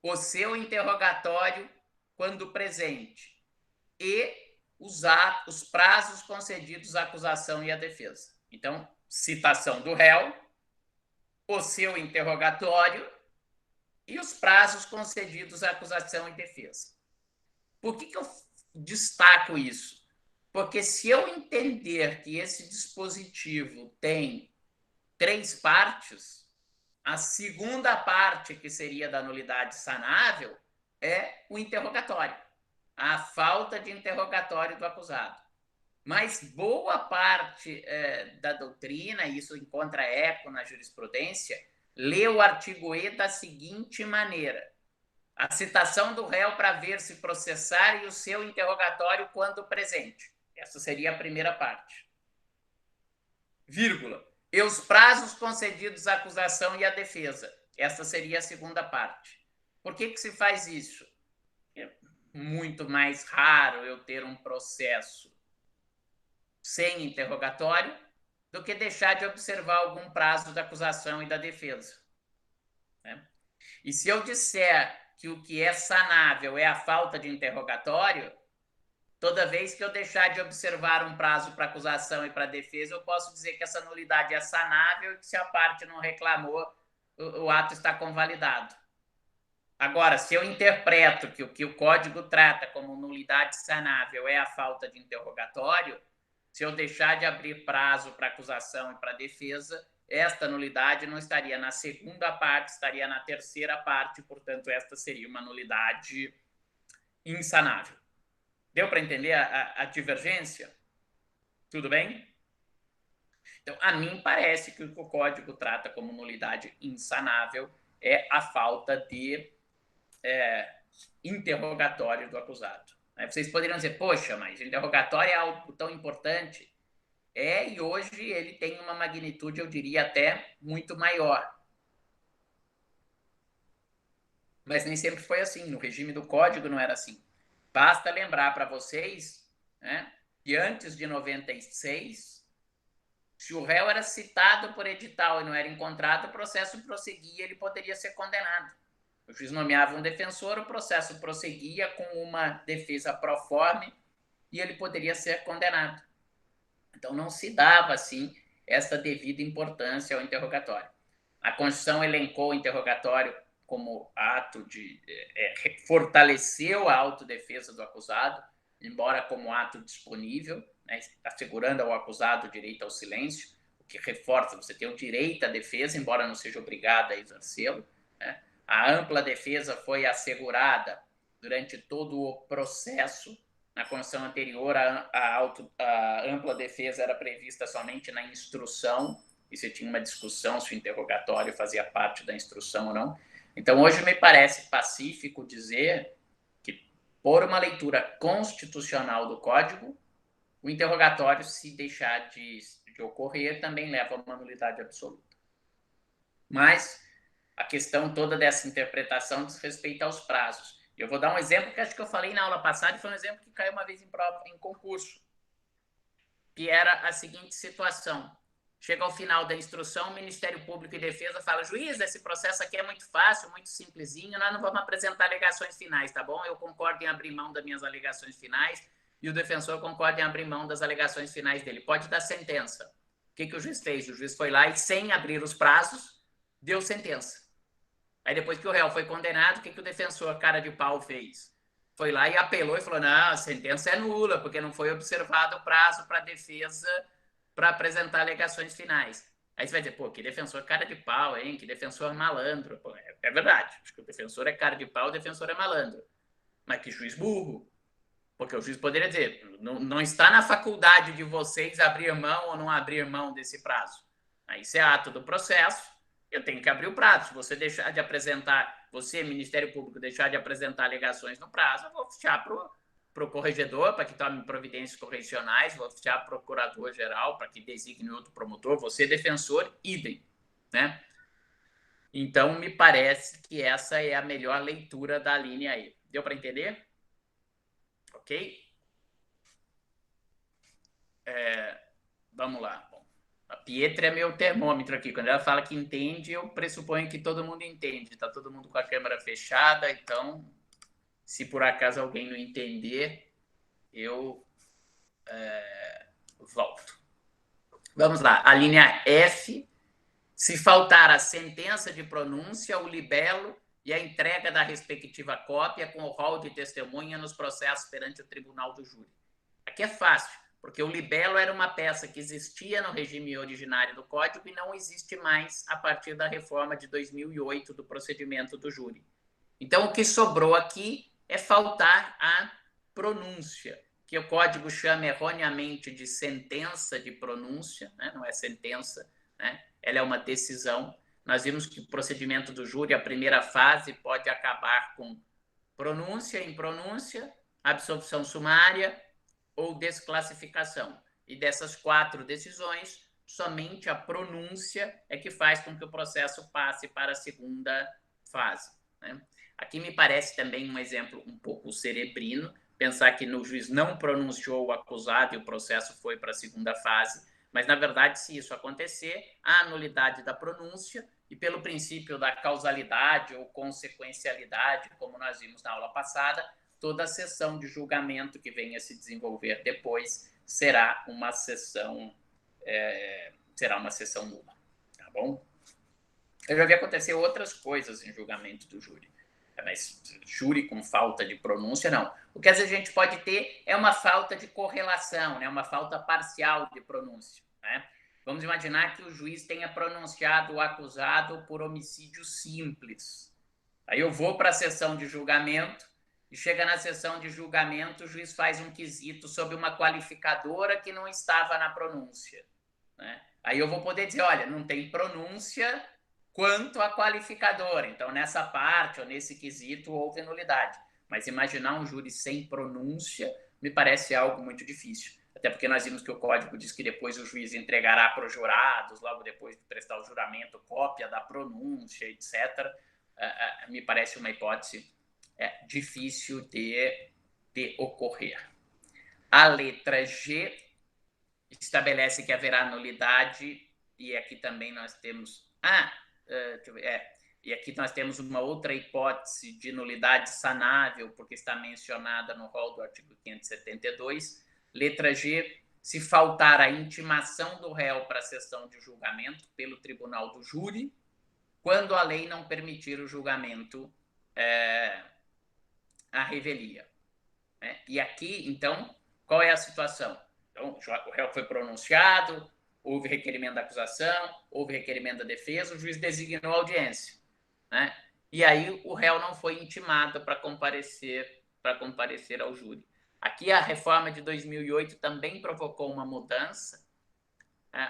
Speaker 1: o seu interrogatório quando presente e os prazos concedidos à acusação e à defesa. Então, citação do réu, o seu interrogatório e os prazos concedidos à acusação e defesa. Por que eu destaco isso? Porque se eu entender que esse dispositivo tem 3 partes, a segunda parte, que seria da nulidade sanável, é o interrogatório, a falta de interrogatório do acusado. Mas boa parte da doutrina, e isso encontra eco na jurisprudência, lê o artigo E da seguinte maneira: a citação do réu para ver se processar e o seu interrogatório quando presente. Essa seria a primeira parte. Vírgula. E os prazos concedidos à acusação e à defesa. Essa seria a segunda parte. Por que se faz isso? É muito mais raro eu ter um processo sem interrogatório do que deixar de observar algum prazo da acusação e da defesa. E se eu disser que o que é sanável é a falta de interrogatório, toda vez que eu deixar de observar um prazo para acusação e para defesa, eu posso dizer que essa nulidade é sanável e que, se a parte não reclamou, o ato está convalidado. Agora, se eu interpreto que o que o Código trata como nulidade sanável é a falta de interrogatório, se eu deixar de abrir prazo para acusação e para defesa, esta nulidade não estaria na segunda parte, estaria na terceira parte, portanto, esta seria uma nulidade insanável. Deu para entender a divergência? Tudo bem? Então, a mim parece que o que o Código trata como nulidade insanável é a falta de interrogatório do acusado. Vocês poderiam dizer, poxa, mas interrogatório é algo tão importante. E hoje ele tem uma magnitude, eu diria, até muito maior. Mas nem sempre foi assim. No regime do Código não era assim. Basta lembrar para vocês, né, que antes de 96, se o réu era citado por edital e não era encontrado, o processo prosseguia, ele poderia ser condenado. O juiz nomeava um defensor, o processo prosseguia com uma defesa proforme e ele poderia ser condenado. Então, não se dava, assim, essa devida importância ao interrogatório. A Constituição elencou o interrogatório como ato de... fortaleceu a autodefesa do acusado, embora como ato disponível, né, assegurando ao acusado o direito ao silêncio, o que reforça, você tem o direito à defesa, embora não seja obrigado a exercê-lo, né? A ampla defesa foi assegurada durante todo o processo. Na Constituição anterior, a ampla defesa era prevista somente na instrução, e você tinha uma discussão se o interrogatório fazia parte da instrução ou não. Então, hoje me parece pacífico dizer que, por uma leitura constitucional do Código, o interrogatório, se deixar de ocorrer, também leva a uma nulidade absoluta. Mas a questão toda dessa interpretação diz respeito aos prazos. Eu vou dar um exemplo que acho que eu falei na aula passada, e foi um exemplo que caiu uma vez em concurso, que era a seguinte situação. Chega ao final da instrução, o Ministério Público e Defesa fala, juiz, esse processo aqui é muito fácil, muito simplesinho, nós não vamos apresentar alegações finais, tá bom? Eu concordo em abrir mão das minhas alegações finais e o defensor concorda em abrir mão das alegações finais dele. Pode dar sentença. O que o juiz fez? O juiz foi lá e, sem abrir os prazos, deu sentença. Aí, depois que o réu foi condenado, o que o defensor, cara de pau, fez? Foi lá e apelou e falou, não, a sentença é nula, porque não foi observado o prazo para a defesa para apresentar alegações finais. Aí você vai dizer, pô, que defensor cara de pau, hein? Que defensor malandro. Pô, é verdade, acho que o defensor é cara de pau, o defensor é malandro. Mas que juiz burro. Porque o juiz poderia dizer, não está na faculdade de vocês abrir mão ou não abrir mão desse prazo. Aí isso é ato do processo, eu tenho que abrir o prazo. Se você deixar de apresentar, você, Ministério Público, deixar de apresentar alegações no prazo, eu vou fechar para o corregedor, para que tome providências correcionais, vou fechar para o procurador-geral, para que designe outro promotor, você, defensor, idem, né? Então, me parece que essa é a melhor leitura da linha aí. Deu para entender? Ok? Vamos lá. Bom, a Pietra é meu termômetro aqui. Quando ela fala que entende, eu pressuponho que todo mundo entende. Está todo mundo com a câmera fechada, então, se por acaso alguém não entender, eu volto. Vamos lá. A linha F se faltar a sentença de pronúncia, o libelo e a entrega da respectiva cópia com o rol de testemunha nos processos perante o tribunal do júri. Aqui é fácil, porque o libelo era uma peça que existia no regime originário do Código e não existe mais a partir da reforma de 2008 do procedimento do júri. Então, o que sobrou aqui é faltar a pronúncia, que o Código chama erroneamente de sentença de pronúncia, né? Não é sentença, né? Ela é uma decisão. Nós vimos que o procedimento do júri, a primeira fase, pode acabar com pronúncia, impronúncia, absolvição sumária ou desclassificação. E dessas 4 decisões, somente a pronúncia é que faz com que o processo passe para a segunda fase, né? Aqui me parece também um exemplo um pouco cerebrino, pensar que o juiz não pronunciou o acusado e o processo foi para a segunda fase, mas, na verdade, se isso acontecer, há a nulidade da pronúncia e, pelo princípio da causalidade ou consequencialidade, como nós vimos na aula passada, toda a sessão de julgamento que venha se desenvolver depois será uma sessão nula, tá bom? Eu já vi acontecer outras coisas em julgamento do júri, mas júri com falta de pronúncia, não. O que às vezes a gente pode ter é uma falta de correlação, né? Uma falta parcial de pronúncia, né? Vamos imaginar que o juiz tenha pronunciado o acusado por homicídio simples. Aí eu vou para a sessão de julgamento e chega na sessão de julgamento, o juiz faz um quesito sobre uma qualificadora que não estava na pronúncia, né? Aí eu vou poder dizer, olha, não tem pronúncia quanto à qualificadora. Então, nessa parte ou nesse quesito, houve nulidade. Mas imaginar um júri sem pronúncia me parece algo muito difícil. Até porque nós vimos que o Código diz que depois o juiz entregará para os jurados, logo depois de prestar o juramento, cópia da pronúncia, etc. Me parece uma hipótese difícil de ocorrer. A letra G estabelece que haverá nulidade, e aqui também nós temos... e aqui nós temos uma outra hipótese de nulidade sanável, porque está mencionada no rol do artigo 572. Letra G, se faltar a intimação do réu para a sessão de julgamento pelo tribunal do júri, quando a lei não permitir o julgamento à revelia. E aqui, então, qual é a situação? Então, o réu foi pronunciado, houve requerimento da acusação, houve requerimento da defesa, o juiz designou a audiência, né? E aí o réu não foi intimado para comparecer ao júri. Aqui a reforma de 2008 também provocou uma mudança.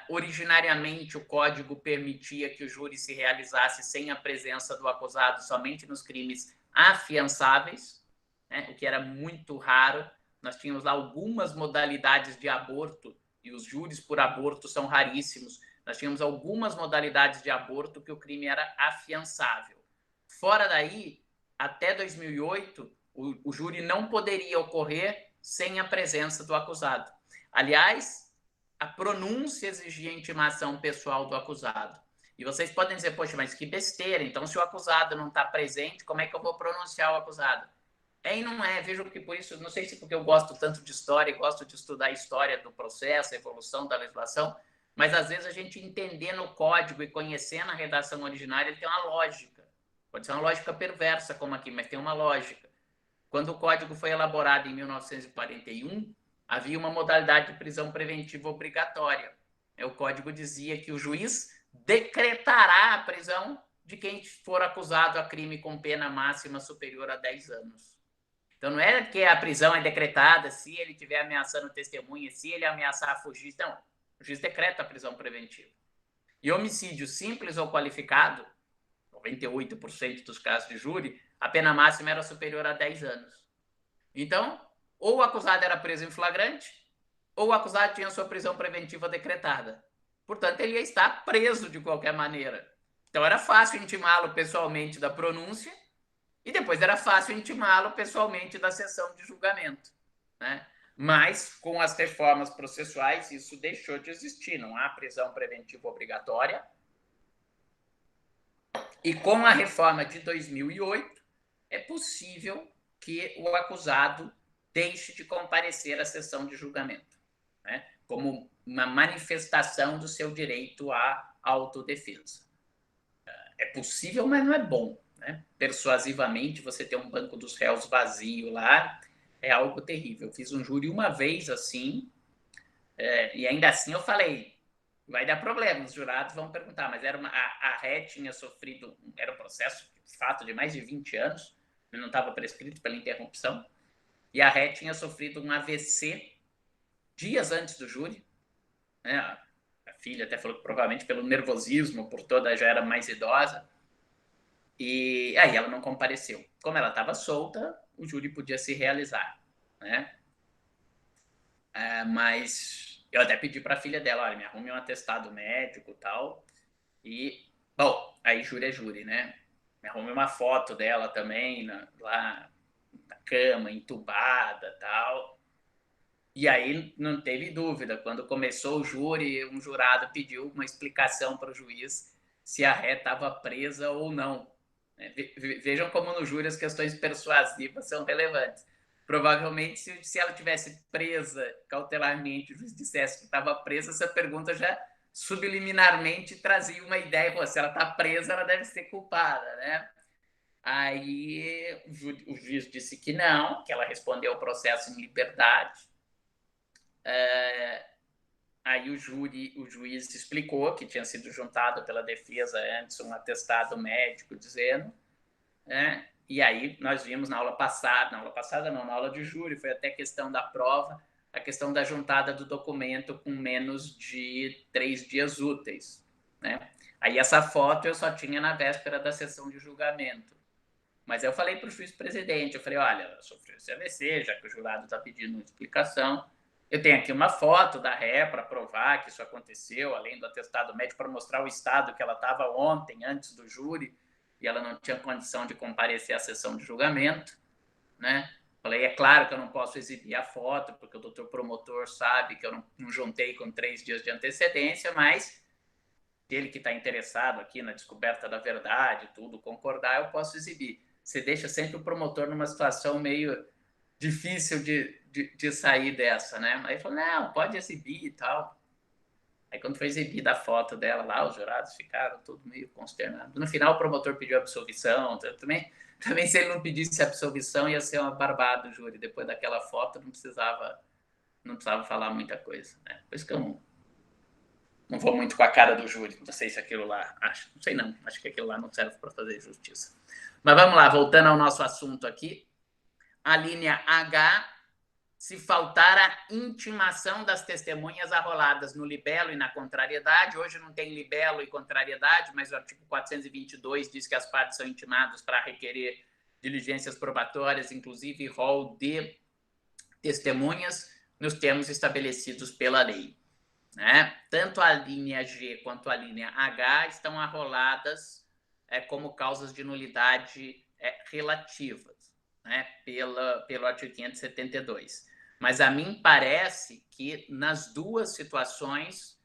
Speaker 1: Originariamente o Código permitia que o júri se realizasse sem a presença do acusado somente nos crimes afiançáveis, né? O que era muito raro. Nós tínhamos lá algumas modalidades de aborto, e os júris por aborto são raríssimos. Nós tínhamos algumas modalidades de aborto que o crime era afiançável. Fora daí, até 2008, o júri não poderia ocorrer sem a presença do acusado. Aliás, a pronúncia exigia a intimação pessoal do acusado. E vocês podem dizer, poxa, mas que besteira, então se o acusado não está presente, como é que eu vou pronunciar o acusado? E não é, vejo que por isso, não sei se porque eu gosto tanto de história, gosto de estudar a história do processo, a evolução da legislação, mas às vezes a gente entendendo o código e conhecendo a redação originária, ele tem uma lógica. Pode ser uma lógica perversa como aqui, mas tem uma lógica. Quando o código foi elaborado em 1941, havia uma modalidade de prisão preventiva obrigatória. O código dizia que o juiz decretará a prisão de quem for acusado a crime com pena máxima superior a 10 anos. Então, não é que a prisão é decretada se ele estiver ameaçando testemunha, se ele ameaçar fugir. Não, o juiz decreta a prisão preventiva. E homicídio simples ou qualificado, 98% dos casos de júri, a pena máxima era superior a 10 anos. Então, ou o acusado era preso em flagrante, ou o acusado tinha sua prisão preventiva decretada. Portanto, ele ia estar preso de qualquer maneira. Então, era fácil intimá-lo pessoalmente da pronúncia e depois era fácil intimá-lo pessoalmente da sessão de julgamento, né? Mas, com as reformas processuais, isso deixou de existir. Não há prisão preventiva obrigatória. E com a reforma de 2008, é possível que o acusado deixe de comparecer à sessão de julgamento, né? Como uma manifestação do seu direito à autodefesa. É possível, mas não é bom, né? Persuasivamente, você ter um banco dos réus vazio lá é algo terrível. Eu fiz um júri uma vez assim, e ainda assim eu falei, vai dar problema, os jurados vão perguntar, mas a ré tinha sofrido, era um processo, de fato, de mais de 20 anos, não estava prescrito pela interrupção, e a ré tinha sofrido um AVC dias antes do júri, né? A filha até falou que provavelmente pelo nervosismo, por toda, já era mais idosa, e aí ela não compareceu. Como ela estava solta, o júri podia se realizar, né? Mas eu até pedi para a filha dela, olha, me arrume um atestado médico e tal, e, bom, aí júri é júri, né? Me arrume uma foto dela também, lá na cama, entubada e tal. E aí não teve dúvida, quando começou o júri, um jurado pediu uma explicação para o juiz se a ré estava presa ou não. Vejam como no júri as questões persuasivas são relevantes. Provavelmente, se ela tivesse presa cautelarmente, o juiz dissesse que estava presa, essa pergunta já subliminarmente trazia uma ideia, pô, se ela está presa, ela deve ser culpada, né? Aí o juiz disse que não, que ela respondeu ao processo em liberdade. Aí o juiz explicou que tinha sido juntado pela defesa antes um atestado médico dizendo, né? E aí nós vimos na aula passada não, na aula de júri, foi até questão da prova, a questão da juntada do documento com menos de 3 dias úteis, né? Aí essa foto eu só tinha na véspera da sessão de julgamento. Mas eu falei para o juiz presidente, eu falei, olha, ela sofreu esse AVC, já que o jurado está pedindo uma explicação, eu tenho aqui uma foto da ré para provar que isso aconteceu, além do atestado médico, para mostrar o estado que ela estava ontem, antes do júri, e ela não tinha condição de comparecer à sessão de julgamento, né? Falei, é claro que eu não posso exibir a foto, porque o doutor promotor sabe que eu não juntei com 3 dias de antecedência, mas ele que está interessado aqui na descoberta da verdade, tudo, concordar, eu posso exibir. Você deixa sempre o promotor numa situação meio difícil de sair dessa, né? Aí ele falou, não, pode exibir e tal. Aí quando foi exibida a foto dela lá, os jurados ficaram todos meio consternados. No final o promotor pediu absolvição, também se ele não pedisse absolvição ia ser uma barbada o júri. Depois daquela foto não precisava falar muita coisa, né? Por isso que eu não vou muito com a cara do júri, não sei se aquilo lá, não sei não, acho que aquilo lá não serve para fazer justiça. Mas vamos lá, voltando ao nosso assunto aqui, a linha H, se faltar a intimação das testemunhas arroladas no libelo e na contrariedade, hoje não tem libelo e contrariedade, mas o artigo 422 diz que as partes são intimadas para requerer diligências probatórias, inclusive rol de testemunhas, nos termos estabelecidos pela lei. Né? Tanto a linha G quanto a linha H estão arroladas como causas de nulidade relativas, né? pelo artigo 572. Mas a mim parece que nas duas situações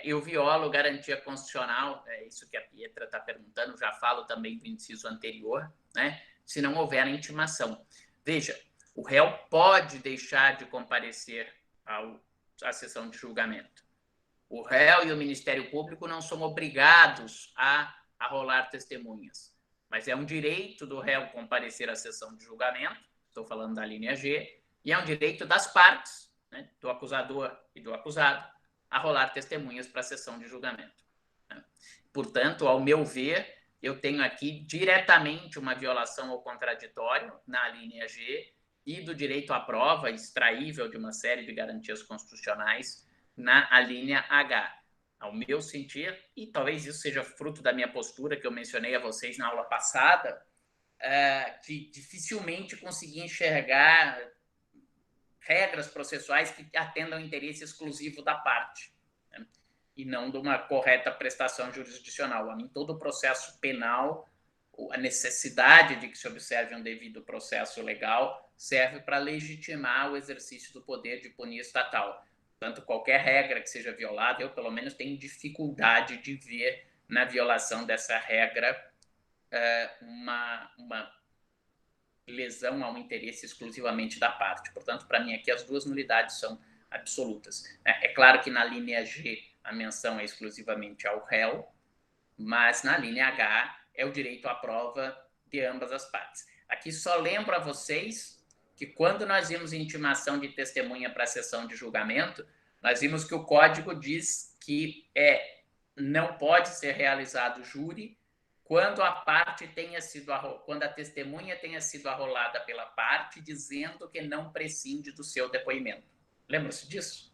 Speaker 1: eu violo garantia constitucional, é isso que a Pietra está perguntando, já falo também do inciso anterior, né? Se não houver intimação. Veja, o réu pode deixar de comparecer à sessão de julgamento. O réu e o Ministério Público não são obrigados a arrolar testemunhas, mas é um direito do réu comparecer à sessão de julgamento, estou falando da linha G, e é um direito das partes, né, do acusador e do acusado, arrolar testemunhas para a sessão de julgamento. Portanto, ao meu ver, eu tenho aqui diretamente uma violação ao contraditório na linha G e do direito à prova extraível de uma série de garantias constitucionais na linha H. Ao meu sentir, e talvez isso seja fruto da minha postura que eu mencionei a vocês na aula passada, de dificilmente conseguir enxergar regras processuais que atendam ao interesse exclusivo da parte, né? E não de uma correta prestação jurisdicional. A mim, todo o processo penal, a necessidade de que se observe um devido processo legal, serve para legitimar o exercício do poder de punir estatal. Portanto, qualquer regra que seja violada, eu, pelo menos, tenho dificuldade de ver na violação dessa regra uma lesão a um interesse exclusivamente da parte. Portanto, para mim, aqui as duas nulidades são absolutas. É claro que na linha G a menção é exclusivamente ao réu, mas na linha H é o direito à prova de ambas as partes. Aqui só lembro a vocês que quando nós vimos intimação de testemunha para a sessão de julgamento, nós vimos que o código diz que não pode ser realizado júri quando quando a testemunha tenha sido arrolada pela parte dizendo que não prescinde do seu depoimento. Lembram-se disso?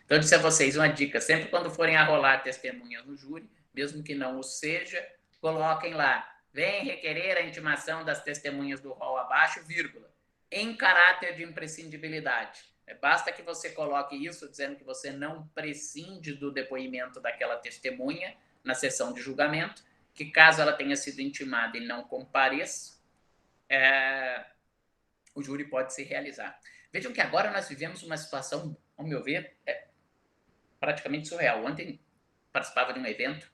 Speaker 1: Então, eu disse a vocês uma dica: sempre quando forem arrolar testemunhas no júri, mesmo que não o seja, coloquem lá: vem requerer a intimação das testemunhas do rol abaixo, vírgula, em caráter de imprescindibilidade. Basta que você coloque isso dizendo que você não prescinde do depoimento daquela testemunha na sessão de julgamento, que caso ela tenha sido intimada e não compareça, o júri pode se realizar. Vejam que agora nós vivemos uma situação, ao meu ver, praticamente surreal. Ontem participava de um evento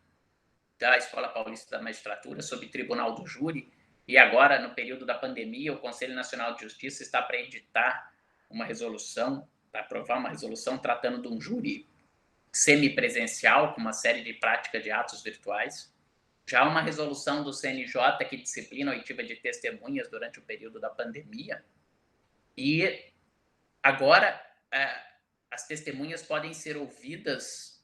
Speaker 1: da Escola Paulista da Magistratura sobre Tribunal do Júri, e agora, no período da pandemia, o Conselho Nacional de Justiça está para editar uma resolução, para aprovar uma resolução tratando de um júri semipresencial, com uma série de práticas de atos virtuais. Já há uma resolução do CNJ que disciplina a oitiva de testemunhas durante o período da pandemia. E agora as testemunhas podem ser ouvidas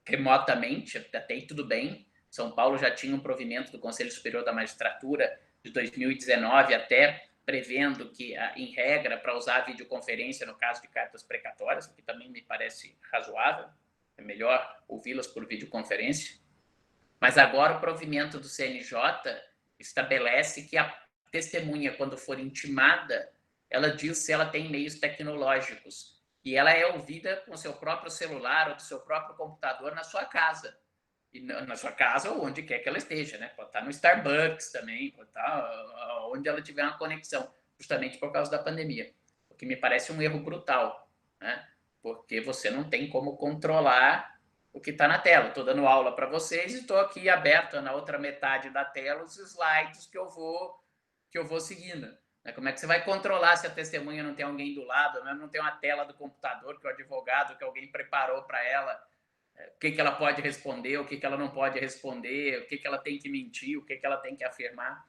Speaker 1: remotamente, até aí tudo bem. São Paulo já tinha um provimento do Conselho Superior da Magistratura de 2019 até prevendo que, em regra, para usar a videoconferência no caso de cartas precatórias, o que também me parece razoável, é melhor ouvi-las por videoconferência. Mas agora o provimento do CNJ estabelece que a testemunha, quando for intimada, ela diz se ela tem meios tecnológicos, e ela é ouvida com o seu próprio celular ou do seu próprio computador na sua casa. E na sua casa ou onde quer que ela esteja, né? Pode estar no Starbucks também, pode estar onde ela tiver uma conexão, justamente por causa da pandemia. O que me parece um erro brutal, né? Porque você não tem como controlar o que está na tela. Estou dando aula para vocês e estou aqui aberto na outra metade da tela os slides que eu vou seguindo. Como é que você vai controlar se a testemunha não tem alguém do lado, não tem uma tela do computador que o advogado, que alguém preparou para ela, o que ela pode responder, o que ela não pode responder, o que ela tem que mentir, o que ela tem que afirmar.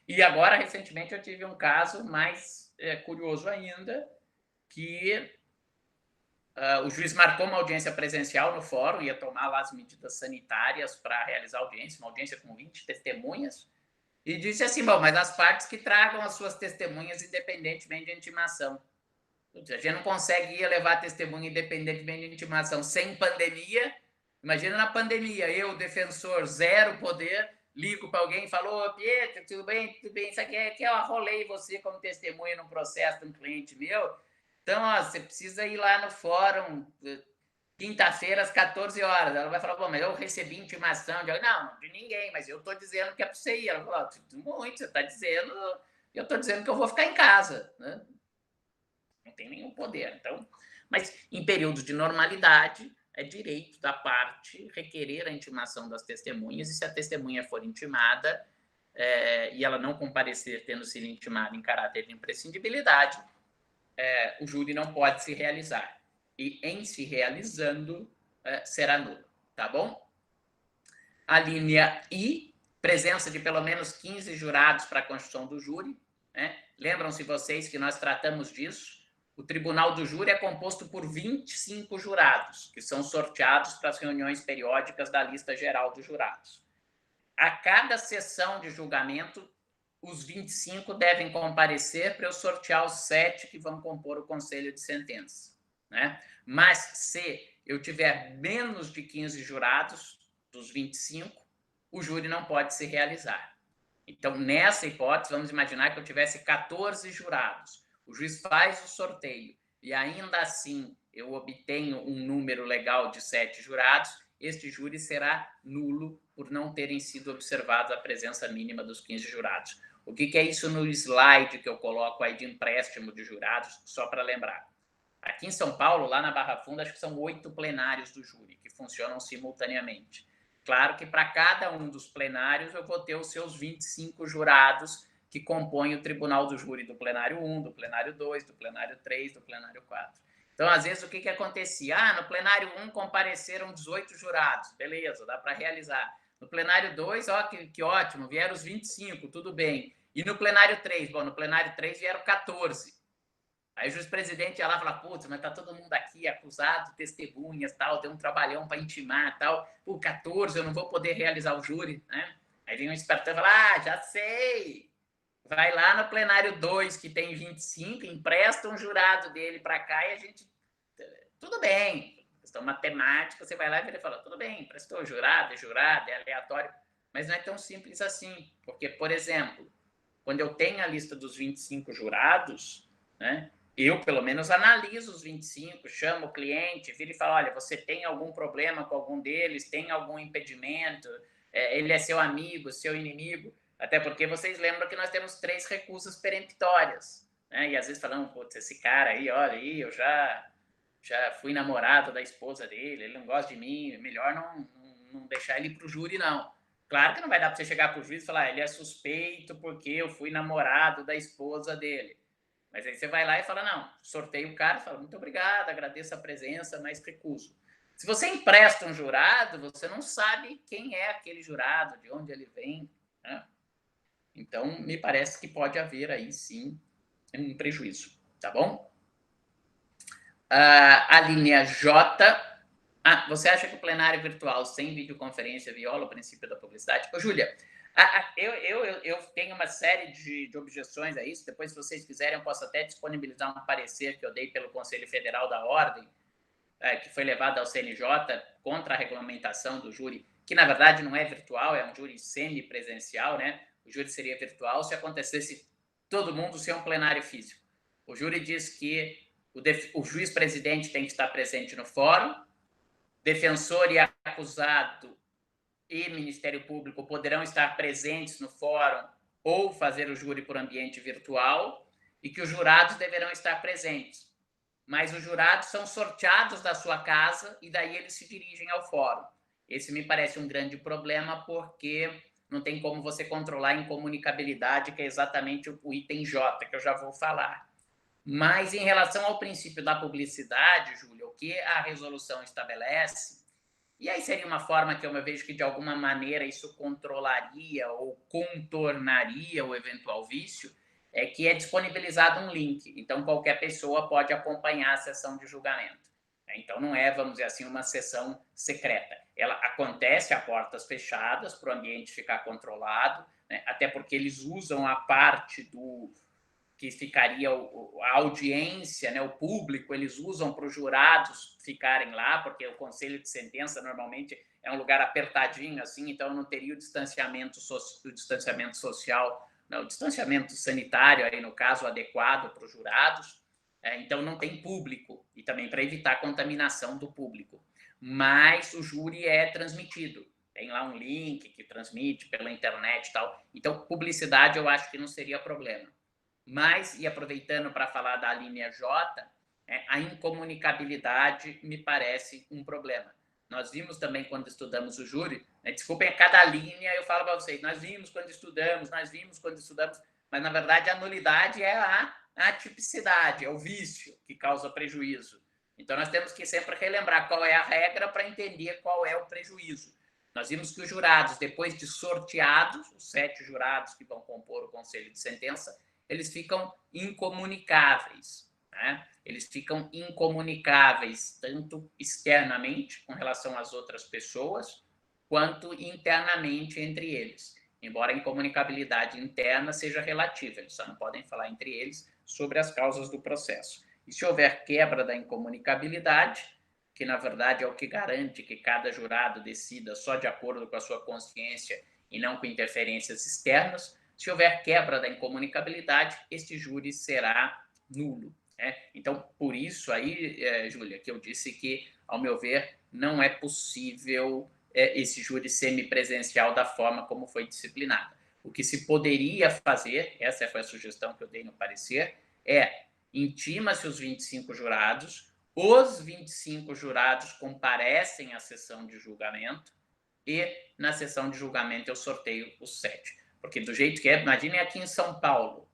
Speaker 1: E agora, recentemente, eu tive um caso mais curioso ainda, que o juiz marcou uma audiência presencial no fórum, ia tomar lá as medidas sanitárias para realizar a audiência, uma audiência com 20 testemunhas, e disse assim: bom, mas as partes que tragam as suas testemunhas independentemente de intimação. A gente não consegue levar testemunha independentemente de intimação sem pandemia. Imagina na pandemia, eu, defensor, zero poder, ligo para alguém e falo: ô, Pietro, tudo bem? Tudo bem? Isso aqui é que eu arrolei você como testemunha num processo de um cliente meu. Então, você precisa ir lá no fórum quinta-feira às 14 horas. Ela vai falar: bom, mas eu recebi intimação de alguém. Não, de ninguém, mas eu estou dizendo que é para você ir. Ela falou: muito, você está dizendo, eu estou dizendo que eu vou ficar em casa, né? Não tem nenhum poder. Então, mas em períodos de normalidade, é direito da parte requerer a intimação das testemunhas, e se a testemunha for intimada e ela não comparecer tendo sido intimada em caráter de imprescindibilidade, o júri não pode se realizar. E em se realizando, será nulo. Tá bom? A linha I, presença de pelo menos 15 jurados para a constituição do júri, né? Lembram-se vocês que nós tratamos disso? O Tribunal do Júri é composto por 25 jurados, que são sorteados para as reuniões periódicas da lista geral dos jurados. A cada sessão de julgamento, os 25 devem comparecer para eu sortear os 7 que vão compor o conselho de sentença, né? Mas se eu tiver menos de 15 jurados dos 25, o júri não pode se realizar. Então, nessa hipótese, vamos imaginar que eu tivesse 14 jurados. O juiz faz o sorteio e ainda assim eu obtenho um número legal de 7 jurados, este júri será nulo por não terem sido observados a presença mínima dos 15 jurados. O que é isso no slide que eu coloco aí de empréstimo de jurados, só para lembrar? Aqui em São Paulo, lá na Barra Funda, acho que são 8 plenários do júri, que funcionam simultaneamente. Claro que para cada um dos plenários eu vou ter os seus 25 jurados que compõem o tribunal do júri do plenário 1, do plenário 2, do plenário 3, do plenário 4. Então, às vezes, o que acontecia? No plenário 1 compareceram 18 jurados, beleza, dá para realizar. No plenário 2, que ótimo, vieram os 25, tudo bem. E no plenário 3? Bom, no plenário 3 vieram 14. Aí o juiz-presidente ia lá e falava, putz, mas tá todo mundo aqui acusado, testemunhas, tal, tem um trabalhão para intimar, tal. 14, eu não vou poder realizar o júri, né? Aí vem um espertão e fala, já sei. Vai lá no plenário 2, que tem 25, empresta um jurado dele para cá e a gente... Tudo bem, questão matemática, você vai lá e ele fala, tudo bem, emprestou jurado, é aleatório. Mas não é tão simples assim, porque, por exemplo, quando eu tenho a lista dos 25 jurados, né, eu, pelo menos, analiso os 25, chamo o cliente, viro e falo, olha, você tem algum problema com algum deles, tem algum impedimento, ele é seu amigo, seu inimigo, até porque vocês lembram que nós temos 3 recusas peremptórias, né, e às vezes falam, putz, esse cara aí, olha aí, eu já fui namorado da esposa dele, ele não gosta de mim, melhor não deixar ele para o júri, não. Claro que não vai dar para você chegar para o juiz e falar, ele é suspeito porque eu fui namorado da esposa dele. Mas aí você vai lá e fala, não, sorteia o cara, fala, muito obrigado, agradeço a presença, mas recuso. Se você empresta um jurado, você não sabe quem é aquele jurado, de onde ele vem, né? Então, me parece que pode haver aí, sim, um prejuízo, tá bom? A linha J. Você acha que o plenário virtual sem videoconferência viola o princípio da publicidade? Ô, Júlia, eu tenho uma série de objeções a isso. Depois, se vocês quiserem, eu posso até disponibilizar um parecer que eu dei pelo Conselho Federal da Ordem, que foi levado ao CNJ contra a regulamentação do júri, que na verdade não é virtual, é um júri semipresencial, né? O júri seria virtual se acontecesse todo mundo ser um plenário físico. O júri diz que o juiz-presidente tem que estar presente no fórum, defensor e acusado e Ministério Público poderão estar presentes no fórum ou fazer o júri por ambiente virtual, e que os jurados deverão estar presentes. Mas os jurados são sorteados da sua casa e daí eles se dirigem ao fórum. Esse me parece um grande problema, porque não tem como você controlar a incomunicabilidade, que é exatamente o item J, que eu já vou falar. Mas, em relação ao princípio da publicidade, Júlia, o que a resolução estabelece, e aí seria uma forma que eu vejo que, de alguma maneira, isso controlaria ou contornaria o eventual vício, é que é disponibilizado um link. Então, qualquer pessoa pode acompanhar a sessão de julgamento. Então, não é, vamos dizer assim, uma sessão secreta. Ela acontece a portas fechadas para o ambiente ficar controlado, né? Até porque eles usam a parte do que ficaria a audiência, né, o público, eles usam para os jurados ficarem lá, porque o conselho de sentença normalmente é um lugar apertadinho, assim, então não teria o distanciamento social, não, o distanciamento sanitário, aí no caso, adequado para os jurados, então não tem público, e também para evitar a contaminação do público. Mas o júri é transmitido, tem lá um link que transmite pela internet e tal, então publicidade eu acho que não seria problema. Mas, e aproveitando para falar da linha J, a incomunicabilidade me parece um problema. Nós vimos também quando estudamos o júri, desculpem, cada linha eu falo para vocês, nós vimos quando estudamos, mas na verdade a nulidade é a atipicidade, é o vício que causa prejuízo. Então nós temos que sempre relembrar qual é a regra para entender qual é o prejuízo. Nós vimos que os jurados, depois de sorteados, os 7 jurados que vão compor o conselho de sentença, eles ficam incomunicáveis, né? Eles ficam incomunicáveis tanto externamente, com relação às outras pessoas, quanto internamente entre eles. Embora a incomunicabilidade interna seja relativa, eles só não podem falar entre eles sobre as causas do processo. E se houver quebra da incomunicabilidade, que na verdade é o que garante que cada jurado decida só de acordo com a sua consciência e não com interferências externas, se houver quebra da incomunicabilidade, este júri será nulo. Então, por isso aí, Júlia, que eu disse que, ao meu ver, não é possível esse júri semipresencial da forma como foi disciplinado. O que se poderia fazer, essa foi a sugestão que eu dei no parecer, intima-se os 25 jurados, os 25 jurados comparecem à sessão de julgamento e, na sessão de julgamento, eu sorteio os 7. Porque do jeito que é, imaginem aqui em São Paulo,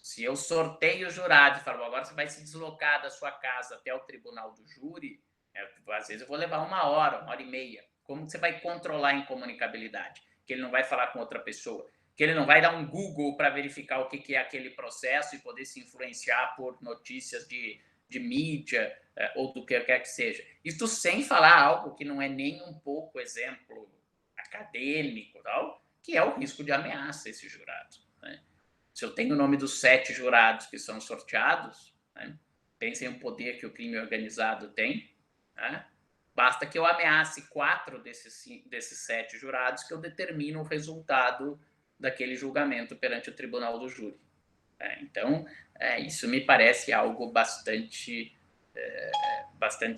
Speaker 1: Se eu sorteio o jurado e falo, agora você vai se deslocar da sua casa até o tribunal do júri, às vezes eu vou levar 1 hora, 1 hora e meia. Como você vai controlar a incomunicabilidade? Que ele não vai falar com outra pessoa, que ele não vai dar um Google para verificar o que é aquele processo e poder se influenciar por notícias de mídia ou do que quer que seja. Isso sem falar algo que não é nem um pouco exemplo acadêmico, tal, que é o risco de ameaça a esse jurado. Né? Se eu tenho o nome dos 7 jurados que são sorteados, né? Pensem o poder que o crime organizado tem, né? Basta que eu ameace 4 desses 7 jurados que eu determino o resultado daquele julgamento perante o tribunal do júri. Então, isso me parece algo bastante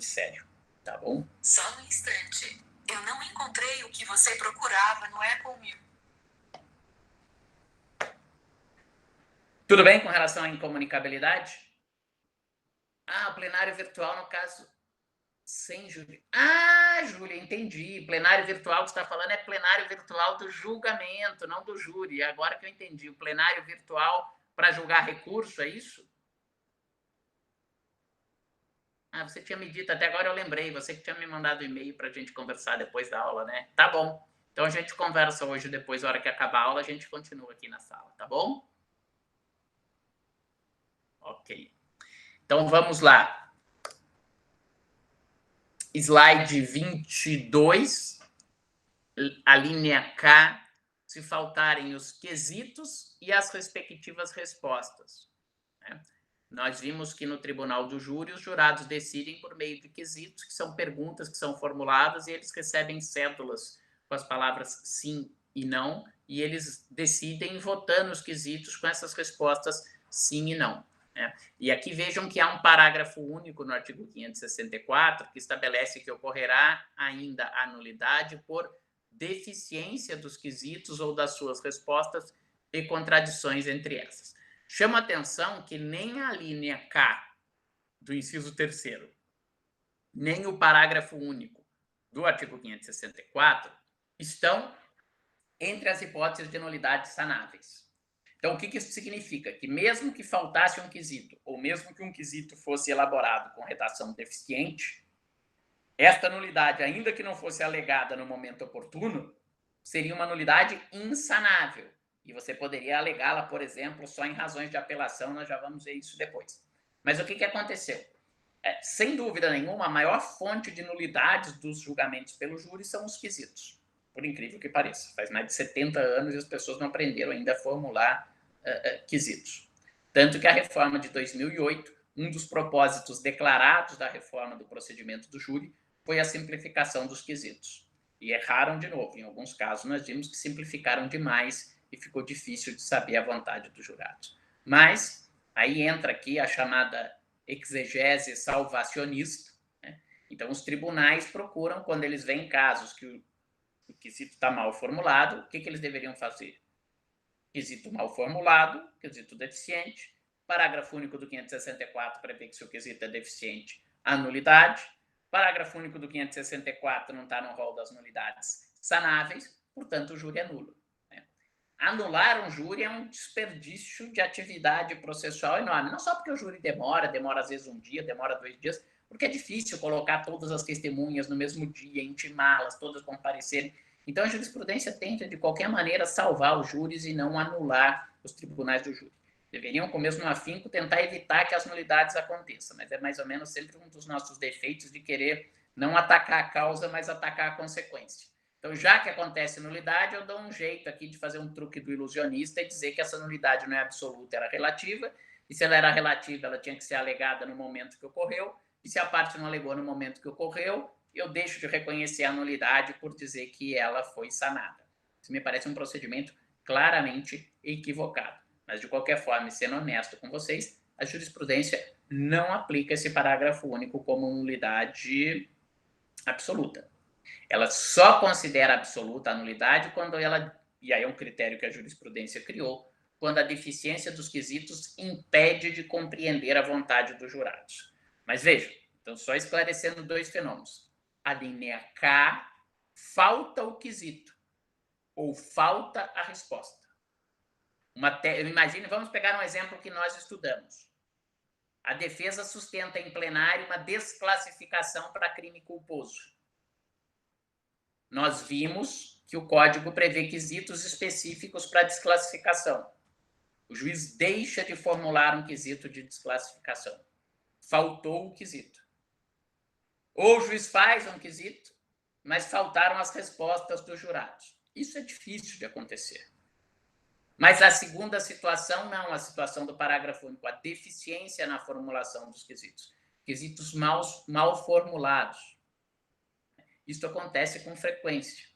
Speaker 1: sério. Tá bom?
Speaker 3: Só um instante. Eu não encontrei o que você procurava no Apple Music.
Speaker 1: Tudo bem com relação à incomunicabilidade? O plenário virtual, no caso, sem Júlia. Júlia, entendi. Plenário virtual que você está falando é plenário virtual do julgamento, não do júri. Agora que eu entendi. O plenário virtual para julgar recurso, é isso? Você tinha me dito, até agora eu lembrei, você que tinha me mandado e-mail para a gente conversar depois da aula, né? Tá bom. Então a gente conversa hoje, depois, na hora que acabar a aula, a gente continua aqui na sala, tá bom? Ok. Então vamos lá. Slide 22, a linha K, se faltarem os quesitos e as respectivas respostas. Né? Nós vimos que no tribunal do júri os jurados decidem por meio de quesitos, que são perguntas que são formuladas e eles recebem cédulas com as palavras sim e não, e eles decidem votando os quesitos com essas respostas sim e não. Né? E aqui vejam que há um parágrafo único no artigo 564 que estabelece que ocorrerá ainda a nulidade por deficiência dos quesitos ou das suas respostas e contradições entre essas. Chama atenção que nem a linha K do inciso 3º, nem o parágrafo único do artigo 564 estão entre as hipóteses de nulidade sanáveis. Então, o que isso significa? Que mesmo que faltasse um quesito, ou mesmo que um quesito fosse elaborado com redação deficiente, esta nulidade, ainda que não fosse alegada no momento oportuno, seria uma nulidade insanável. E você poderia alegá-la, por exemplo, só em razões de apelação, nós já vamos ver isso depois. Mas o que aconteceu? Sem dúvida nenhuma, a maior fonte de nulidades dos julgamentos pelo júri são os quesitos. Por incrível que pareça. Faz mais de 70 anos e as pessoas não aprenderam ainda a formular quesitos. Tanto que a reforma de 2008, um dos propósitos declarados da reforma do procedimento do júri foi a simplificação dos quesitos. E erraram de novo. Em alguns casos, nós vimos que simplificaram demais e ficou difícil de saber a vontade dos jurados. Mas aí entra aqui a chamada exegese salvacionista. Né? Então, os tribunais procuram, quando eles veem casos que o quesito está mal formulado, o que eles deveriam fazer? Quesito mal formulado, quesito deficiente. Parágrafo único do 564 prevê que se o quesito é deficiente, a nulidade. Parágrafo único do 564 não está no rol das nulidades sanáveis, portanto, o júri é nulo. Né? Anular um júri é um desperdício de atividade processual enorme. Não só porque o júri demora às vezes um dia, demora 2 dias, porque é difícil colocar todas as testemunhas no mesmo dia, intimá-las, todas comparecerem. Então, a jurisprudência tenta, de qualquer maneira, salvar os júris e não anular os tribunais do júri. Deveriam, com o mesmo afinco, tentar evitar que as nulidades aconteçam, mas é mais ou menos sempre um dos nossos defeitos de querer não atacar a causa, mas atacar a consequência. Então, já que acontece nulidade, eu dou um jeito aqui de fazer um truque do ilusionista e dizer que essa nulidade não é absoluta, era relativa, e se ela era relativa, ela tinha que ser alegada no momento que ocorreu, e se a parte não alegou no momento que ocorreu, eu deixo de reconhecer a nulidade por dizer que ela foi sanada. Isso me parece um procedimento claramente equivocado. Mas, de qualquer forma, sendo honesto com vocês, a jurisprudência não aplica esse parágrafo único como nulidade absoluta. Ela só considera absoluta a nulidade quando ela, e aí é um critério que a jurisprudência criou, quando a deficiência dos quesitos impede de compreender a vontade dos jurados. Mas veja, então só esclarecendo 2 fenômenos. A linha K, falta o quesito ou falta a resposta. Imagine, vamos pegar um exemplo que nós estudamos. A defesa sustenta em plenário uma desclassificação para crime culposo. Nós vimos que o Código prevê quesitos específicos para desclassificação. O juiz deixa de formular um quesito de desclassificação. Faltou o quesito. Ou o juiz faz um quesito, mas faltaram as respostas dos jurados. Isso é difícil de acontecer. Mas a segunda situação, não, a situação do parágrafo único, a deficiência na formulação dos quesitos. Quesitos mal formulados. Isso acontece com frequência.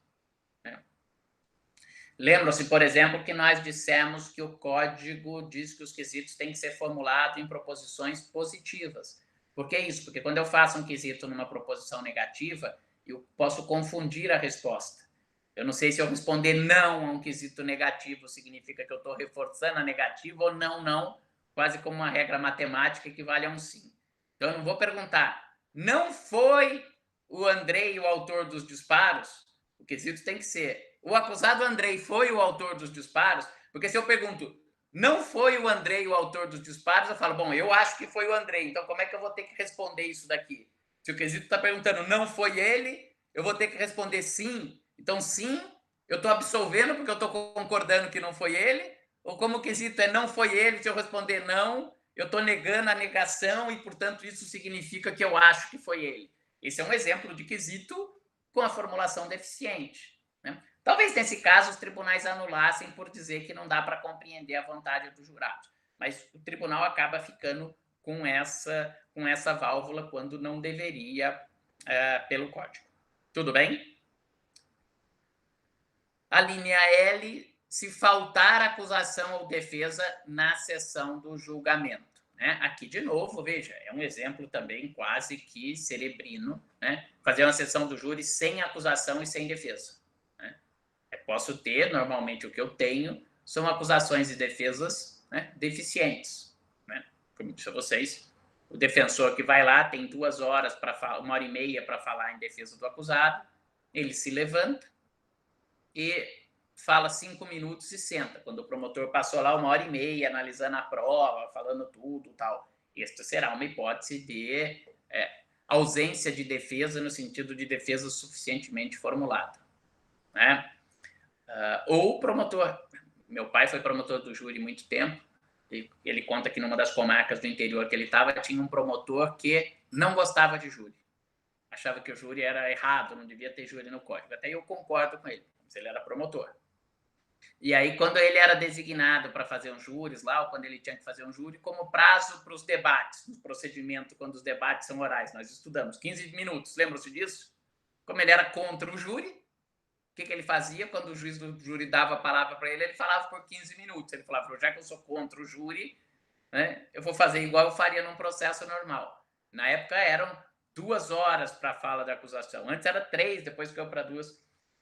Speaker 1: Lembram-se, por exemplo, que nós dissemos que o código diz que os quesitos têm que ser formulados em proposições positivas. Por que isso? Porque quando eu faço um quesito numa proposição negativa, eu posso confundir a resposta. Eu não sei se eu responder não a um quesito negativo significa que eu estou reforçando a negativa ou não, quase como uma regra matemática equivale a um sim. Então, eu não vou perguntar, não foi o Andrei o autor dos disparos? O quesito tem que ser, o acusado Andrei foi o autor dos disparos? Porque se eu pergunto, não foi o Andrei o autor dos disparos, eu falo, bom, eu acho que foi o Andrei, então como é que eu vou ter que responder isso daqui? Se o quesito está perguntando, não foi ele, eu vou ter que responder sim. Então, sim, eu estou absolvendo porque eu estou concordando que não foi ele, ou como o quesito é não foi ele, se eu responder não, eu estou negando a negação e, portanto, isso significa que eu acho que foi ele. Esse é um exemplo de quesito com a formulação deficiente. Né? Talvez, nesse caso, os tribunais anulassem por dizer que não dá para compreender a vontade do jurado. Mas o tribunal acaba ficando com essa válvula quando não deveria pelo código. Tudo bem? A linha L, se faltar acusação ou defesa na sessão do julgamento. Né? Aqui, de novo, veja, é um exemplo também quase que cerebrino, né? Fazer uma sessão do júri sem acusação e sem defesa. Né? Eu posso ter, normalmente o que eu tenho, são acusações e defesas, né, deficientes. Né? Como eu disse a vocês, o defensor que vai lá tem 2 horas, 1h30 para falar em defesa do acusado, ele se levanta e fala 5 minutos e senta. Quando o promotor passou lá 1h30 analisando a prova, falando tudo e tal. Esta será uma hipótese de ausência de defesa no sentido de defesa suficientemente formulada. Né? Ou promotor. Meu pai foi promotor do júri muito tempo. E ele conta que numa das comarcas do interior que ele estava, tinha um promotor que não gostava de júri. Achava que o júri era errado, não devia ter júri no código. Até eu concordo com ele, se ele era promotor. E aí, quando ele era designado para fazer um júris lá, ou quando ele tinha que fazer um júri, como prazo para os debates, no procedimento, quando os debates são orais, nós estudamos 15 minutos, lembram-se disso? Como ele era contra o júri, o que ele fazia? Quando o juiz do júri dava a palavra para ele falava por 15 minutos. Ele falava, já que eu sou contra o júri, né, eu vou fazer igual eu faria num processo normal. Na época eram 2 horas para a fala da acusação. Antes era 3, depois ficou para 2.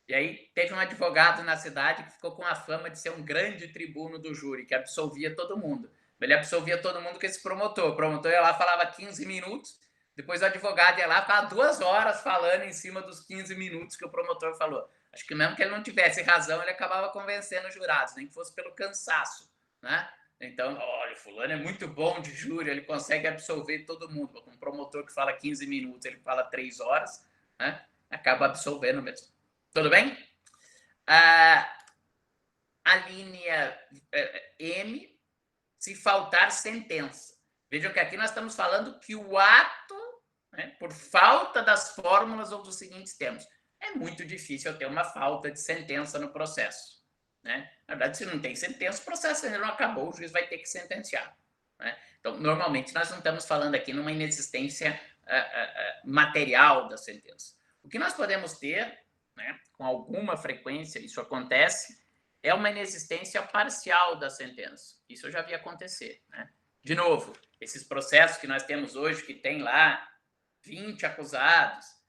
Speaker 1: E aí teve um advogado na cidade que ficou com a fama de ser um grande tribuno do júri, que absolvia todo mundo. Ele absolvia todo mundo com esse promotor. O promotor ia lá, falava 15 minutos, depois o advogado ia lá, ficava 2 horas falando em cima dos 15 minutos que o promotor falou. Acho que mesmo que ele não tivesse razão, ele acabava convencendo os jurados, nem que fosse pelo cansaço, né? Então, olha, fulano é muito bom de júri, ele consegue absolver todo mundo. Um promotor que fala 15 minutos, ele fala 3 horas, né? Acaba absolvendo mesmo. Tudo bem? A linha M, se faltar sentença. Vejam que aqui nós estamos falando que o ato, né, por falta das fórmulas ou dos seguintes termos, é muito difícil ter uma falta de sentença no processo. Né? Na verdade, se não tem sentença, o processo ainda não acabou, o juiz vai ter que sentenciar. Né? Então, normalmente, nós não estamos falando aqui numa inexistência material da sentença. O que nós podemos ter, né, com alguma frequência, isso acontece, é uma inexistência parcial da sentença. Isso eu já vi acontecer. Né? De novo, esses processos que nós temos hoje, que tem lá 20 acusados,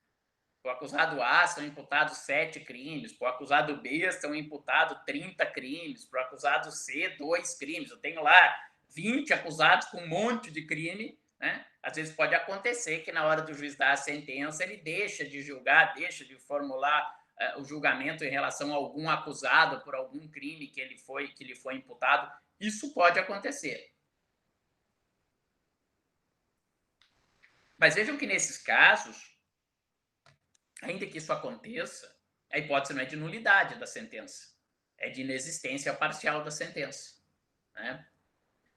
Speaker 1: para o acusado A são imputados 7 crimes, para o acusado B são imputados 30 crimes, para o acusado C, 2 crimes. Eu tenho lá 20 acusados com um monte de crime. Né? Às vezes pode acontecer que na hora do juiz dar a sentença, ele deixa de julgar, deixa de formular o julgamento em relação a algum acusado por algum crime que lhe foi imputado. Isso pode acontecer. Mas vejam que nesses casos, ainda que isso aconteça, a hipótese não é de nulidade da sentença, é de inexistência parcial da sentença, né?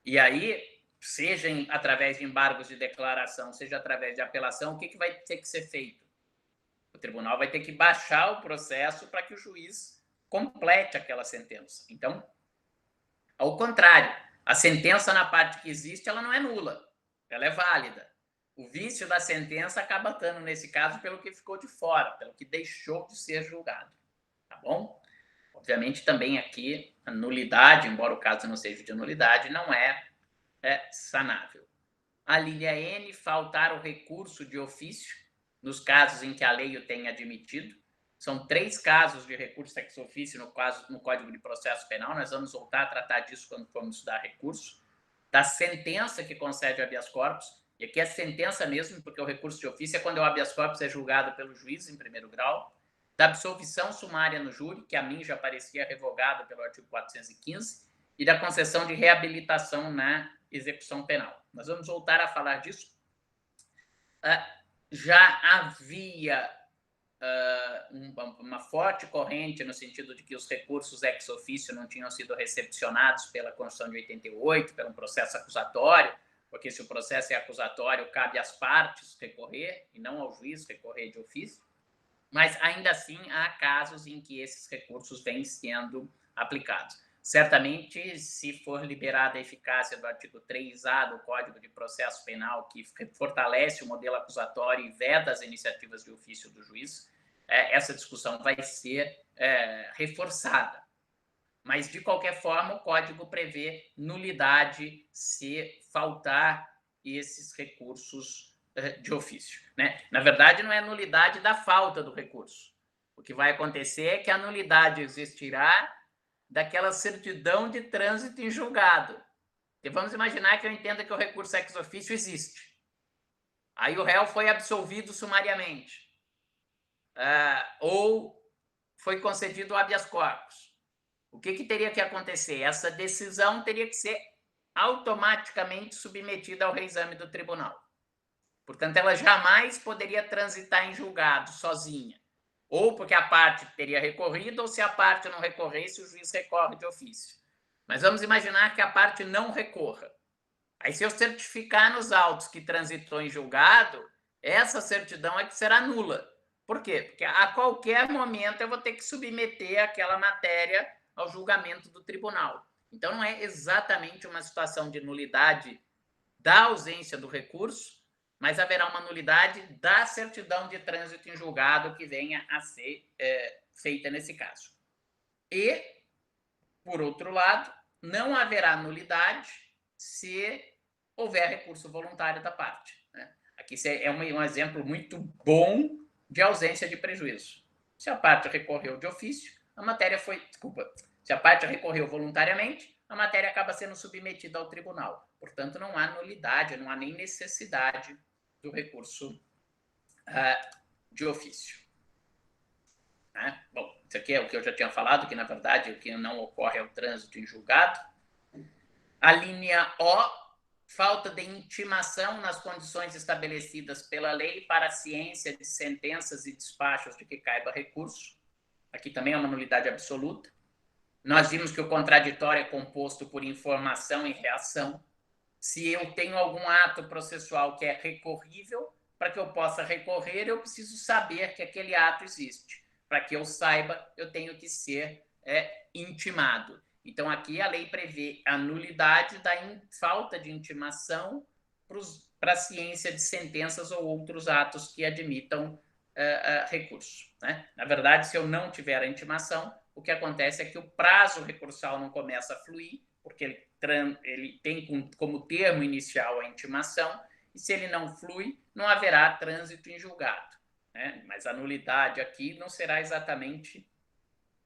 Speaker 1: E aí, seja através de embargos de declaração, seja através de apelação, o que vai ter que ser feito? O tribunal vai ter que baixar o processo para que o juiz complete aquela sentença. Então, ao contrário, a sentença na parte que existe, ela não é nula, ela é válida. O vício da sentença acaba estando, nesse caso, pelo que ficou de fora, pelo que deixou de ser julgado. Tá bom? Obviamente, também aqui, a nulidade, embora o caso não seja de nulidade, não é sanável. A linha N, faltar o recurso de ofício, nos casos em que a lei o tenha admitido. São 3 casos de recurso ex officio no Código de Processo Penal. Nós vamos voltar a tratar disso quando formos estudar recurso. Da sentença que concede o habeas corpus, e aqui é sentença mesmo, porque o recurso de ofício é quando o habeas corpus é julgado pelo juiz em primeiro grau. Da absolvição sumária no júri, que a mim já parecia revogada pelo artigo 415, e da concessão de reabilitação na execução penal. Nós vamos voltar a falar disso. Já havia uma forte corrente no sentido de que os recursos ex officio não tinham sido recepcionados pela Constituição de 88, pelo processo acusatório, porque se o processo é acusatório, cabe às partes recorrer e não ao juiz recorrer de ofício. Mas, ainda assim, há casos em que esses recursos vêm sendo aplicados. Certamente, se for liberada a eficácia do artigo 3A do Código de Processo Penal, que fortalece o modelo acusatório e veda as iniciativas de ofício do juiz, essa discussão vai ser reforçada. Mas, de qualquer forma, o Código prevê nulidade se faltar esses recursos de ofício, né? Na verdade, não é nulidade da falta do recurso. O que vai acontecer é que a nulidade existirá daquela certidão de trânsito em julgado. E vamos imaginar que eu entenda que o recurso ex officio existe. Aí o réu foi absolvido sumariamente. Ou foi concedido o habeas corpus. O que teria que acontecer? Essa decisão teria que ser automaticamente submetida ao reexame do tribunal. Portanto, ela jamais poderia transitar em julgado sozinha. Ou porque a parte teria recorrido, ou se a parte não recorresse, o juiz recorre de ofício. Mas vamos imaginar que a parte não recorra. Aí, se eu certificar nos autos que transitou em julgado, essa certidão é que será nula. Por quê? Porque a qualquer momento eu vou ter que submeter aquela matéria ao julgamento do tribunal. Então, não é exatamente uma situação de nulidade da ausência do recurso, mas haverá uma nulidade da certidão de trânsito em julgado que venha a ser feita nesse caso. E, por outro lado, não haverá nulidade se houver recurso voluntário da parte, né? Aqui é um exemplo muito bom de ausência de prejuízo. Se a parte recorreu de ofício, a matéria foi... Desculpa. Se a parte recorreu voluntariamente, a matéria acaba sendo submetida ao tribunal. Portanto, não há nulidade, não há nem necessidade do recurso de ofício. Bom, isso aqui é o que eu já tinha falado, que, na verdade, o que não ocorre é o trânsito em julgado. A linha O, falta de intimação nas condições estabelecidas pela lei para a ciência de sentenças e despachos de que caiba recurso. Aqui também é uma nulidade absoluta. Nós vimos que o contraditório é composto por informação e reação. Se eu tenho algum ato processual que é recorrível, para que eu possa recorrer, eu preciso saber que aquele ato existe. Para que eu saiba, eu tenho que ser intimado. Então, aqui a lei prevê a nulidade da falta de intimação para a ciência de sentenças ou outros atos que admitam recurso, né? Na verdade, se eu não tiver a intimação, o que acontece é que o prazo recursal não começa a fluir, porque ele tem como termo inicial a intimação, e se ele não flui, não haverá trânsito em julgado, né? Mas a nulidade aqui não será exatamente...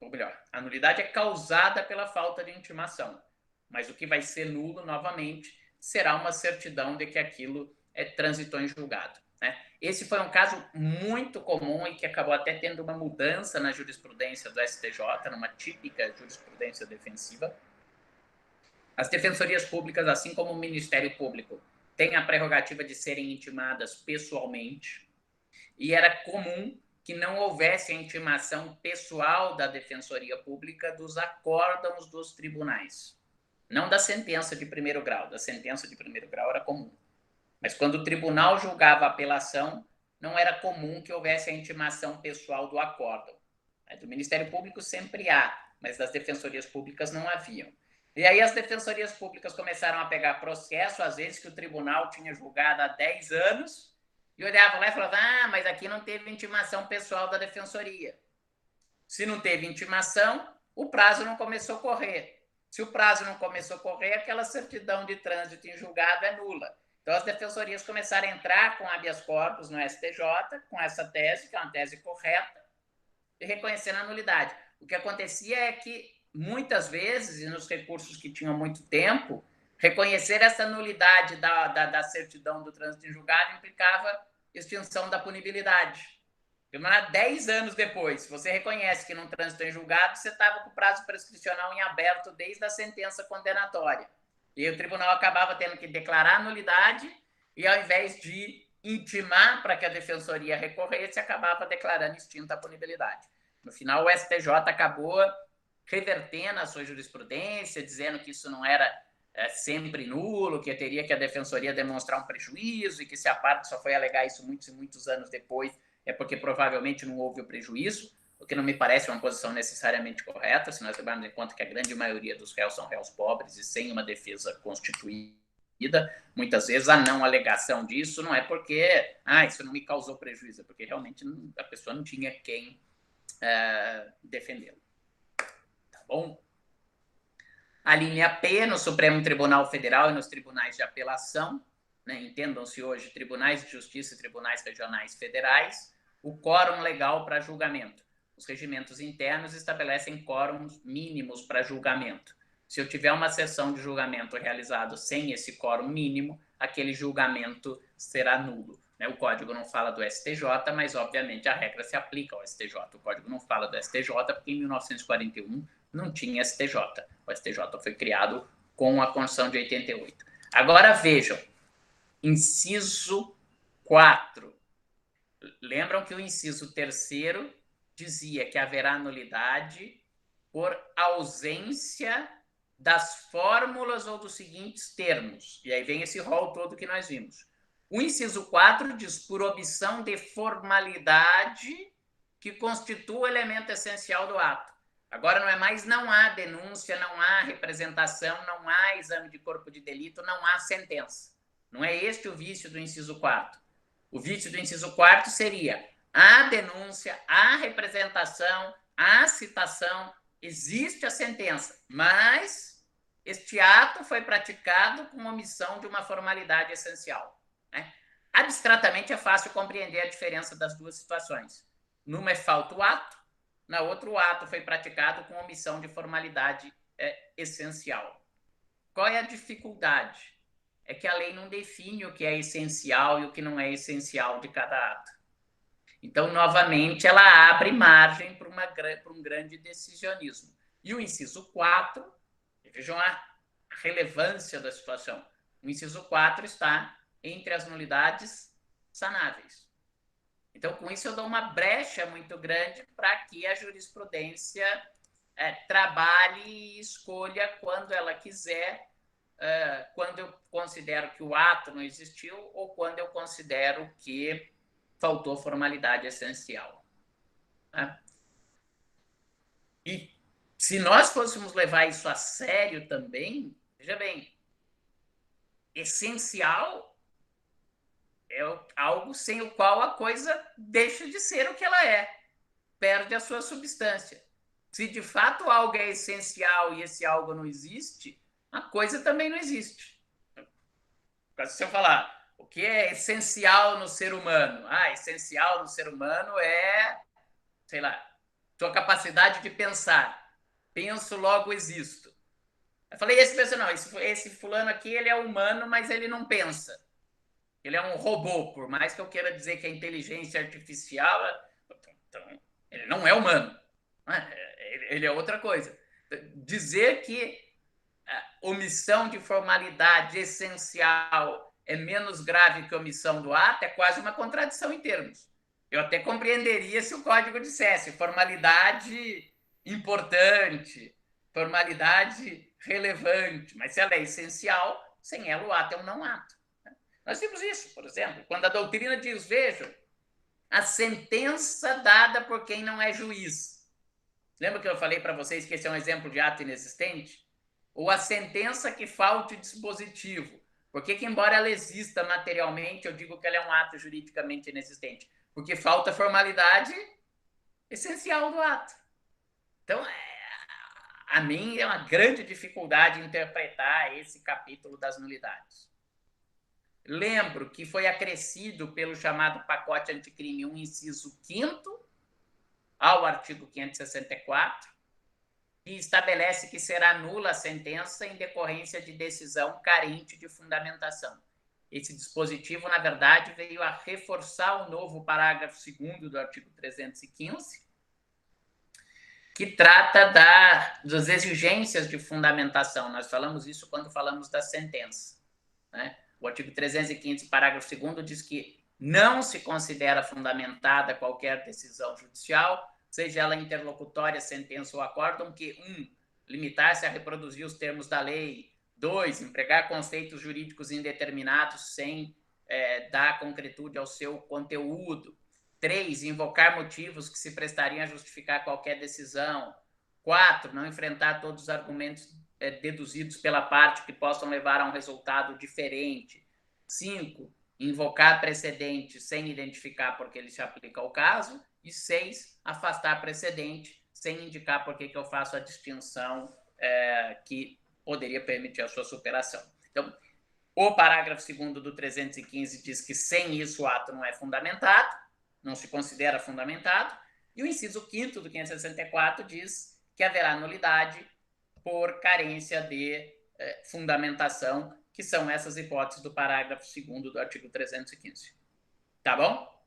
Speaker 1: Ou melhor, a nulidade é causada pela falta de intimação, mas o que vai ser nulo, novamente, será uma certidão de que aquilo transitou em julgado. né? Esse foi um caso muito comum e que acabou até tendo uma mudança na jurisprudência do STJ, numa típica jurisprudência defensiva. As defensorias públicas, assim como o Ministério Público, têm a prerrogativa de serem intimadas pessoalmente, e era comum que não houvesse a intimação pessoal da Defensoria Pública dos acórdãos dos tribunais. Não da sentença de primeiro grau. Da sentença de primeiro grau era comum. Mas quando o tribunal julgava a apelação, não era comum que houvesse a intimação pessoal do acórdão. Do Ministério Público sempre há, mas das defensorias públicas não haviam. E aí as defensorias públicas começaram a pegar processo, às vezes que o tribunal tinha julgado há 10 anos, e olhavam lá e falavam, mas aqui não teve intimação pessoal da defensoria. Se não teve intimação, o prazo não começou a correr. Se o prazo não começou a correr, aquela certidão de trânsito em julgado é nula. Então, as defensorias começaram a entrar com habeas corpus no STJ, com essa tese, que é uma tese correta, e reconhecendo a nulidade. O que acontecia é que, muitas vezes, e nos recursos que tinham muito tempo, reconhecer essa nulidade da certidão do trânsito em julgado implicava extinção da punibilidade. 10 anos depois, se você reconhece que não transitou em julgado, você estava com o prazo prescricional em aberto desde a sentença condenatória. E o tribunal acabava tendo que declarar a nulidade e, ao invés de intimar para que a defensoria recorresse, acabava declarando extinta a punibilidade. No final, o STJ acabou revertendo a sua jurisprudência, dizendo que isso não era sempre nulo, que teria que a defensoria demonstrar um prejuízo e que se a parte só foi alegar isso muitos e muitos anos depois é porque provavelmente não houve o prejuízo, o que não me parece uma posição necessariamente correta, se nós levarmos em conta que a grande maioria dos réus são réus pobres e sem uma defesa constituída. Muitas vezes a não alegação disso não é porque isso não me causou prejuízo, é porque realmente a pessoa não tinha quem defendê-lo. Tá bom? A linha P, no Supremo Tribunal Federal e nos tribunais de apelação, né, entendam-se hoje tribunais de justiça e tribunais regionais federais, o quórum legal para julgamento. Os regimentos internos estabelecem quórums mínimos para julgamento. Se eu tiver uma sessão de julgamento realizado sem esse quórum mínimo, aquele julgamento será nulo. O Código não fala do STJ, mas, obviamente, a regra se aplica ao STJ. O Código não fala do STJ porque, em 1941, não tinha STJ. O STJ foi criado com a Constituição de 88. Agora, vejam, inciso 4. Lembram que o inciso 3º dizia que haverá nulidade por ausência das fórmulas ou dos seguintes termos. E aí vem esse rol todo que nós vimos. O inciso 4 diz por omissão de formalidade que constitua o elemento essencial do ato. Agora não é mais não há denúncia, não há representação, não há exame de corpo de delito, não há sentença. Não é este o vício do inciso 4. O vício do inciso 4 seria a denúncia, a representação, a citação, existe a sentença, mas este ato foi praticado com omissão de uma formalidade essencial. Abstratamente é fácil compreender a diferença das duas situações. Numa é falta o ato, na outra o ato foi praticado com omissão de formalidade essencial. Qual é a dificuldade? É que a lei não define o que é essencial e o que não é essencial de cada ato. Então, novamente, ela abre margem para um grande decisionismo. E o inciso 4, vejam a relevância da situação, o inciso 4 está entre as nulidades sanáveis. Então, com isso, eu dou uma brecha muito grande para que a jurisprudência trabalhe e escolha quando ela quiser, quando eu considero que o ato não existiu ou quando eu considero que faltou formalidade essencial. E se nós fôssemos levar isso a sério também, veja bem, essencial é algo sem o qual a coisa deixa de ser o que ela é, perde a sua substância. Se de fato algo é essencial e esse algo não existe, a coisa também não existe. Se eu falar o que é essencial no ser humano, essencial no ser humano é, sei lá, tua capacidade de pensar. Penso, logo existo. Eu falei, esse fulano aqui, ele é humano, mas ele não pensa. ele é um robô, por mais que eu queira dizer que a inteligência artificial, então, ele não é humano, ele é outra coisa. Dizer que a omissão de formalidade essencial é menos grave que a omissão do ato é quase uma contradição em termos. Eu até compreenderia se o código dissesse formalidade importante, formalidade relevante, mas se ela é essencial, sem ela o ato é um não ato. Nós vimos isso, por exemplo, quando a doutrina diz, vejam, a sentença dada por quem não é juiz. Lembra que eu falei para vocês que esse é um exemplo de ato inexistente? Ou a sentença que falta o dispositivo. Porque que, embora ela exista materialmente, eu digo que ela é um ato juridicamente inexistente. Porque falta a formalidade essencial do ato. Então, a mim é uma grande dificuldade interpretar esse capítulo das nulidades. Lembro que foi acrescido pelo chamado pacote anticrime um inciso 5º ao artigo 564, que estabelece que será nula a sentença em decorrência de decisão carente de fundamentação. Esse dispositivo, na verdade, veio a reforçar o novo parágrafo 2º do artigo 315, que trata das exigências de fundamentação. Nós falamos isso quando falamos da sentença, né? O artigo 315, parágrafo 2º, diz que não se considera fundamentada qualquer decisão judicial, seja ela interlocutória, sentença ou acórdão, que 1. Limitar-se a reproduzir os termos da lei, 2. Empregar conceitos jurídicos indeterminados sem dar concretude ao seu conteúdo, 3. Invocar motivos que se prestariam a justificar qualquer decisão, 4. Não enfrentar todos os argumentos deduzidos pela parte que possam levar a um resultado diferente, 5. Invocar precedente sem identificar por que ele se aplica ao caso, e 6, afastar precedente sem indicar por que eu faço a distinção que poderia permitir a sua superação. Então, o parágrafo 2º do 315 diz que sem isso o ato não é fundamentado, não se considera fundamentado, e o inciso 5º do 564 diz que haverá nulidade por carência de fundamentação, que são essas hipóteses do parágrafo 2º do artigo 315. Tá bom?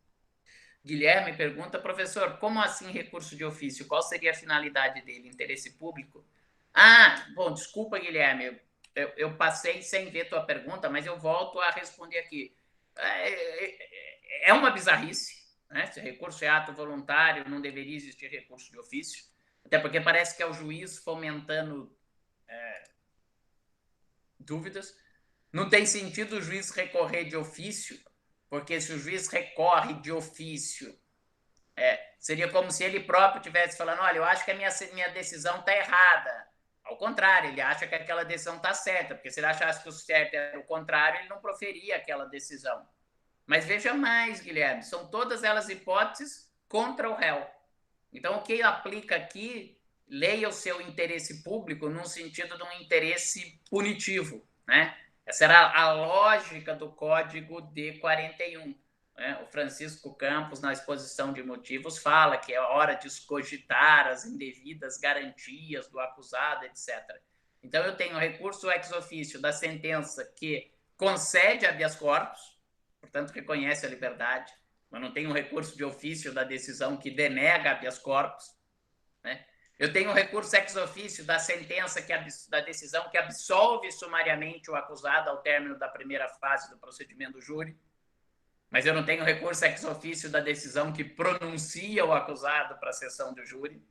Speaker 1: Guilherme pergunta, professor, como assim recurso de ofício? Qual seria a finalidade dele? Interesse público? Bom, desculpa, Guilherme, eu passei sem ver tua pergunta, mas eu volto a responder aqui. É uma bizarrice, né? Se recurso é ato voluntário, não deveria existir recurso de ofício, até porque parece que é o juiz fomentando dúvidas. Não tem sentido o juiz recorrer de ofício, porque se o juiz recorre de ofício, seria como se ele próprio estivesse falando, olha, eu acho que a minha decisão está errada. Ao contrário, ele acha que aquela decisão está certa, porque se ele achasse que o certo era o contrário, ele não proferia aquela decisão. Mas veja mais, Guilherme, são todas elas hipóteses contra o réu. Então, o que aplica aqui, leia o seu interesse público num sentido de um interesse punitivo, né? Essa era a lógica do Código de 41. Né? O Francisco Campos, na exposição de motivos, fala que é hora de escogitar as indevidas garantias do acusado, etc. Então, eu tenho recurso ex officio da sentença que concede habeas corpus, portanto, reconhece a liberdade, mas não tenho recurso de ofício da decisão que denega habeas corpus, né? Eu tenho recurso ex officio da sentença, da decisão que absolve sumariamente o acusado ao término da primeira fase do procedimento do júri, mas eu não tenho recurso ex officio da decisão que pronuncia o acusado para a sessão do júri.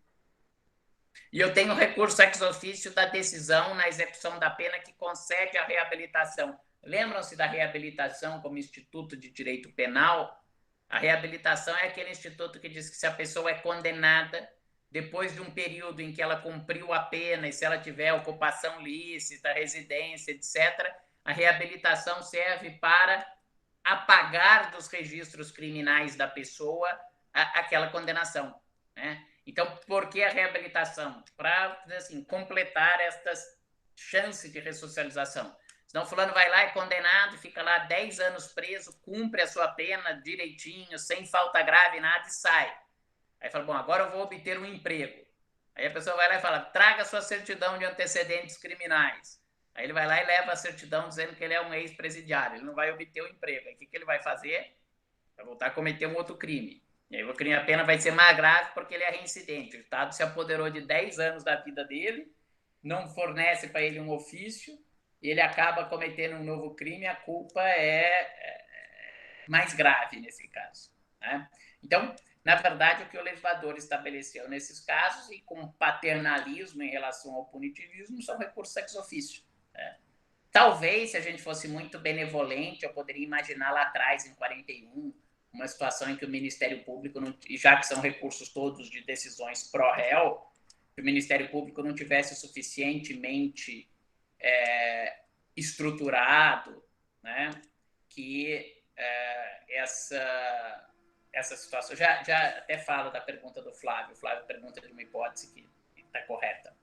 Speaker 1: E eu tenho recurso ex officio da decisão na execução da pena que concede a reabilitação. Lembram-se da reabilitação como instituto de direito penal? A reabilitação é aquele instituto que diz que se a pessoa é condenada, depois de um período em que ela cumpriu a pena e se ela tiver ocupação lícita, residência, etc., a reabilitação serve para apagar dos registros criminais da pessoa aquela condenação, né? Então, por que a reabilitação? Para, assim, completar estas chances de ressocialização. Senão, fulano vai lá, é condenado, fica lá 10 anos preso, cumpre a sua pena direitinho, sem falta grave, nada, e sai. Aí fala, bom, agora eu vou obter um emprego. Aí a pessoa vai lá e fala, traga sua certidão de antecedentes criminais. Aí ele vai lá e leva a certidão dizendo que ele é um ex-presidiário, ele não vai obter o emprego. Aí o que ele vai fazer? Vai voltar a cometer um outro crime. E aí a pena vai ser mais grave porque ele é reincidente. O Estado se apoderou de 10 anos da vida dele, não fornece para ele um ofício, e ele acaba cometendo um novo crime, a culpa é mais grave nesse caso. Né? Então, na verdade, o que o legislador estabeleceu nesses casos, e com paternalismo em relação ao punitivismo, são recursos ex officio. Né? Talvez, se a gente fosse muito benevolente, eu poderia imaginar lá atrás, em 41, uma situação em que o Ministério Público, não, já que são recursos todos de decisões pró-réu, que o Ministério Público não tivesse suficientemente estruturado, né, que essa situação... Já até falo da pergunta do Flávio. O Flávio pergunta de uma hipótese que está correta,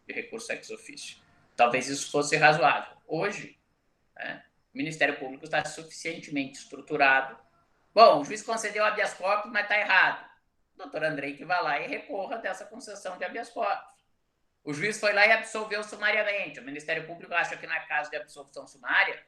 Speaker 1: de recurso ex officio. Talvez isso fosse razoável. Hoje, né, o Ministério Público está suficientemente estruturado. Bom, o juiz concedeu habeas corpus, mas está errado. O doutor Andrei que vai lá e recorra dessa concessão de habeas corpus. O juiz foi lá e absolveu sumariamente. O Ministério Público acha que não é caso de absolvição sumária,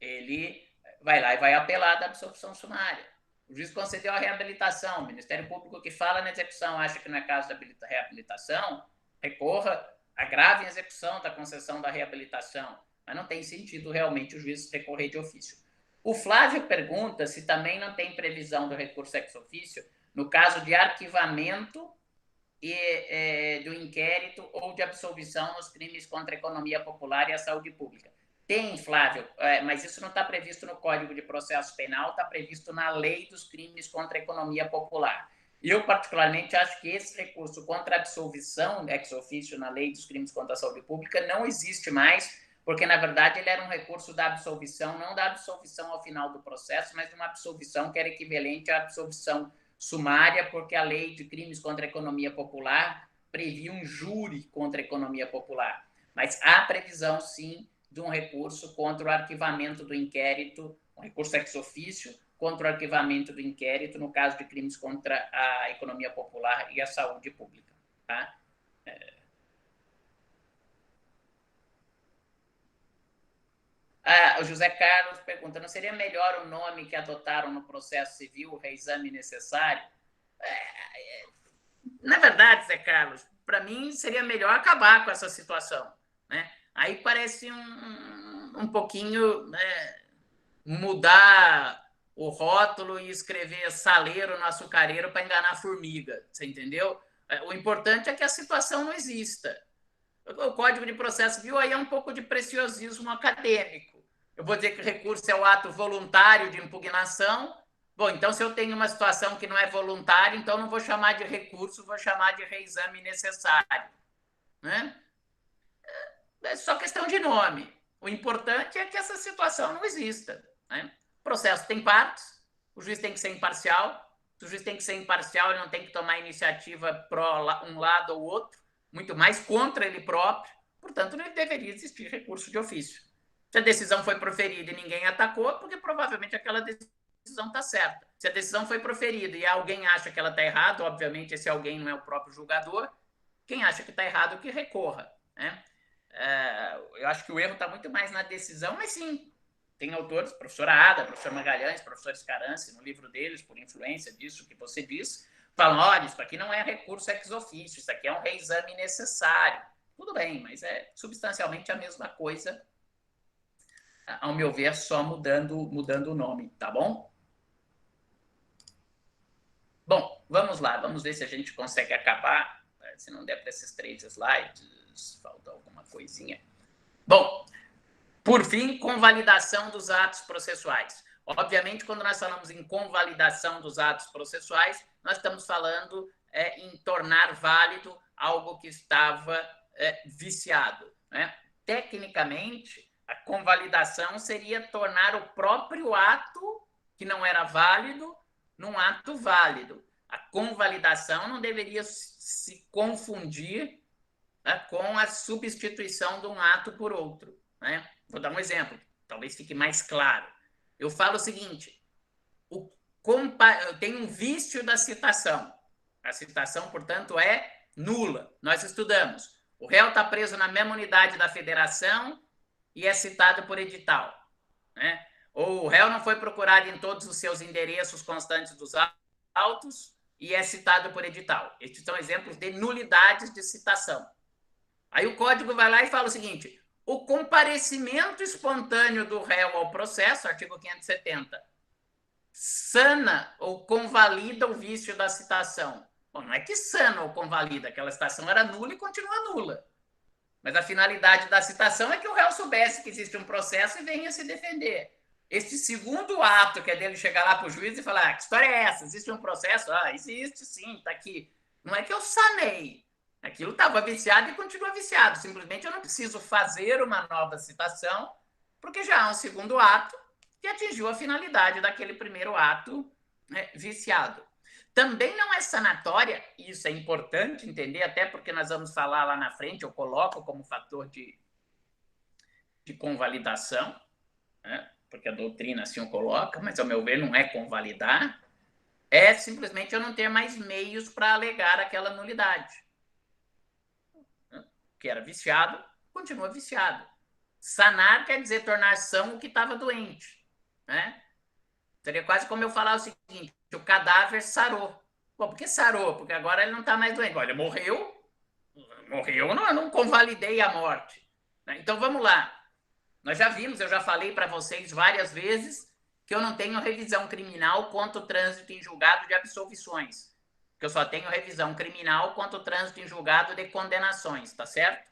Speaker 1: ele vai lá e vai apelar da absolvição sumária. O juiz concedeu a reabilitação. O Ministério Público que fala na execução acha que não é caso de reabilitação, recorra, agrave a execução da concessão da reabilitação. Mas não tem sentido realmente o juiz recorrer de ofício. O Flávio pergunta se também não tem previsão do recurso ex officio no caso de arquivamento do inquérito ou de absolvição nos crimes contra a economia popular e a saúde pública. Tem, Flávio, mas isso não está previsto no Código de Processo Penal, está previsto na Lei dos Crimes contra a Economia Popular. Eu, particularmente, acho que esse recurso contra a absolvição ex officio na Lei dos Crimes contra a Saúde Pública não existe mais, porque, na verdade, ele era um recurso da absolvição, não da absolvição ao final do processo, mas de uma absolvição que era equivalente à absolvição sumária, porque a Lei de Crimes contra a Economia Popular previa um júri contra a economia popular. Mas há previsão, sim, de um recurso contra o arquivamento do inquérito, um recurso ex officio contra o arquivamento do inquérito no caso de crimes contra a economia popular e a saúde pública. Tá? O José Carlos pergunta, não seria melhor o nome que adotaram no processo civil, o reexame necessário? Na verdade, José Carlos, para mim seria melhor acabar com essa situação. Né? Aí parece um pouquinho, né, mudar o rótulo e escrever saleiro no açucareiro para enganar a formiga, você entendeu? O importante é que a situação não exista. O Código de Processo Civil aí é um pouco de preciosismo acadêmico. Eu vou dizer que o recurso é o ato voluntário de impugnação. Bom, então, se eu tenho uma situação que não é voluntária, então não vou chamar de recurso, vou chamar de reexame necessário. Né? É só questão de nome. O importante é que essa situação não exista. Né? O processo tem partes, o juiz tem que ser imparcial. Se o juiz tem que ser imparcial, ele não tem que tomar iniciativa pró um lado ou outro, muito mais contra ele próprio. Portanto, não deveria existir recurso de ofício. Se a decisão foi proferida e ninguém atacou, porque provavelmente aquela decisão está certa. Se a decisão foi proferida e alguém acha que ela está errada, obviamente esse alguém não é o próprio julgador, quem acha que está errado que recorra. Né? Eu acho que o erro está muito mais na decisão, mas sim, tem autores, professora Ada, professor Magalhães, professor Scarance, no livro deles, por influência disso que você diz, falam, olha, isso aqui não é recurso ex officio, isso aqui é um reexame necessário. Tudo bem, mas é substancialmente a mesma coisa, ao meu ver, só mudando o nome, tá bom? Bom, vamos lá, vamos ver se a gente consegue acabar, se não der para esses 3 slides, falta alguma coisinha. Bom, por fim, convalidação dos atos processuais. Obviamente, quando nós falamos em convalidação dos atos processuais, nós estamos falando em tornar válido algo que estava viciado. Né? Tecnicamente, a convalidação seria tornar o próprio ato que não era válido num ato válido. A convalidação não deveria se confundir, né, com a substituição de um ato por outro. Né? Vou dar um exemplo, talvez fique mais claro. Eu falo o seguinte, eu tenho um vício da citação. A citação, portanto, é nula. Nós estudamos. O réu está preso na mesma unidade da federação e é citado por edital, né? Ou o réu não foi procurado em todos os seus endereços constantes dos autos e é citado por edital. Estes são exemplos de nulidades de citação. Aí o código vai lá e fala o seguinte: o comparecimento espontâneo do réu ao processo, artigo 570, sana ou convalida o vício da citação. Bom, não é que sana ou convalida, aquela citação era nula e continua nula. Mas a finalidade da citação é que o réu soubesse que existe um processo e venha se defender. Este segundo ato, que é dele chegar lá para o juiz e falar: que história é essa? Existe um processo? Ah, existe sim, está aqui. Não é que eu sanei. Aquilo estava viciado e continua viciado. Simplesmente eu não preciso fazer uma nova citação, porque já há um segundo ato que atingiu a finalidade daquele primeiro ato, né, viciado. Também não é sanatória, e isso é importante entender, até porque nós vamos falar lá na frente, eu coloco como fator de convalidação, né, porque a doutrina assim o coloca, mas ao meu ver não é convalidar, é simplesmente eu não ter mais meios para alegar aquela nulidade. Que era viciado, continua viciado. Sanar quer dizer tornar são o que estava doente, né? Seria quase como eu falar o seguinte: o cadáver sarou. Bom, por que sarou? Porque agora ele não está mais doente. Olha, morreu, eu não convalidei a morte. Então vamos lá. Nós já vimos, eu já falei para vocês várias vezes que eu não tenho revisão criminal quanto ao trânsito em julgado de absolvições. Que eu só tenho revisão criminal quanto ao trânsito em julgado de condenações, tá certo?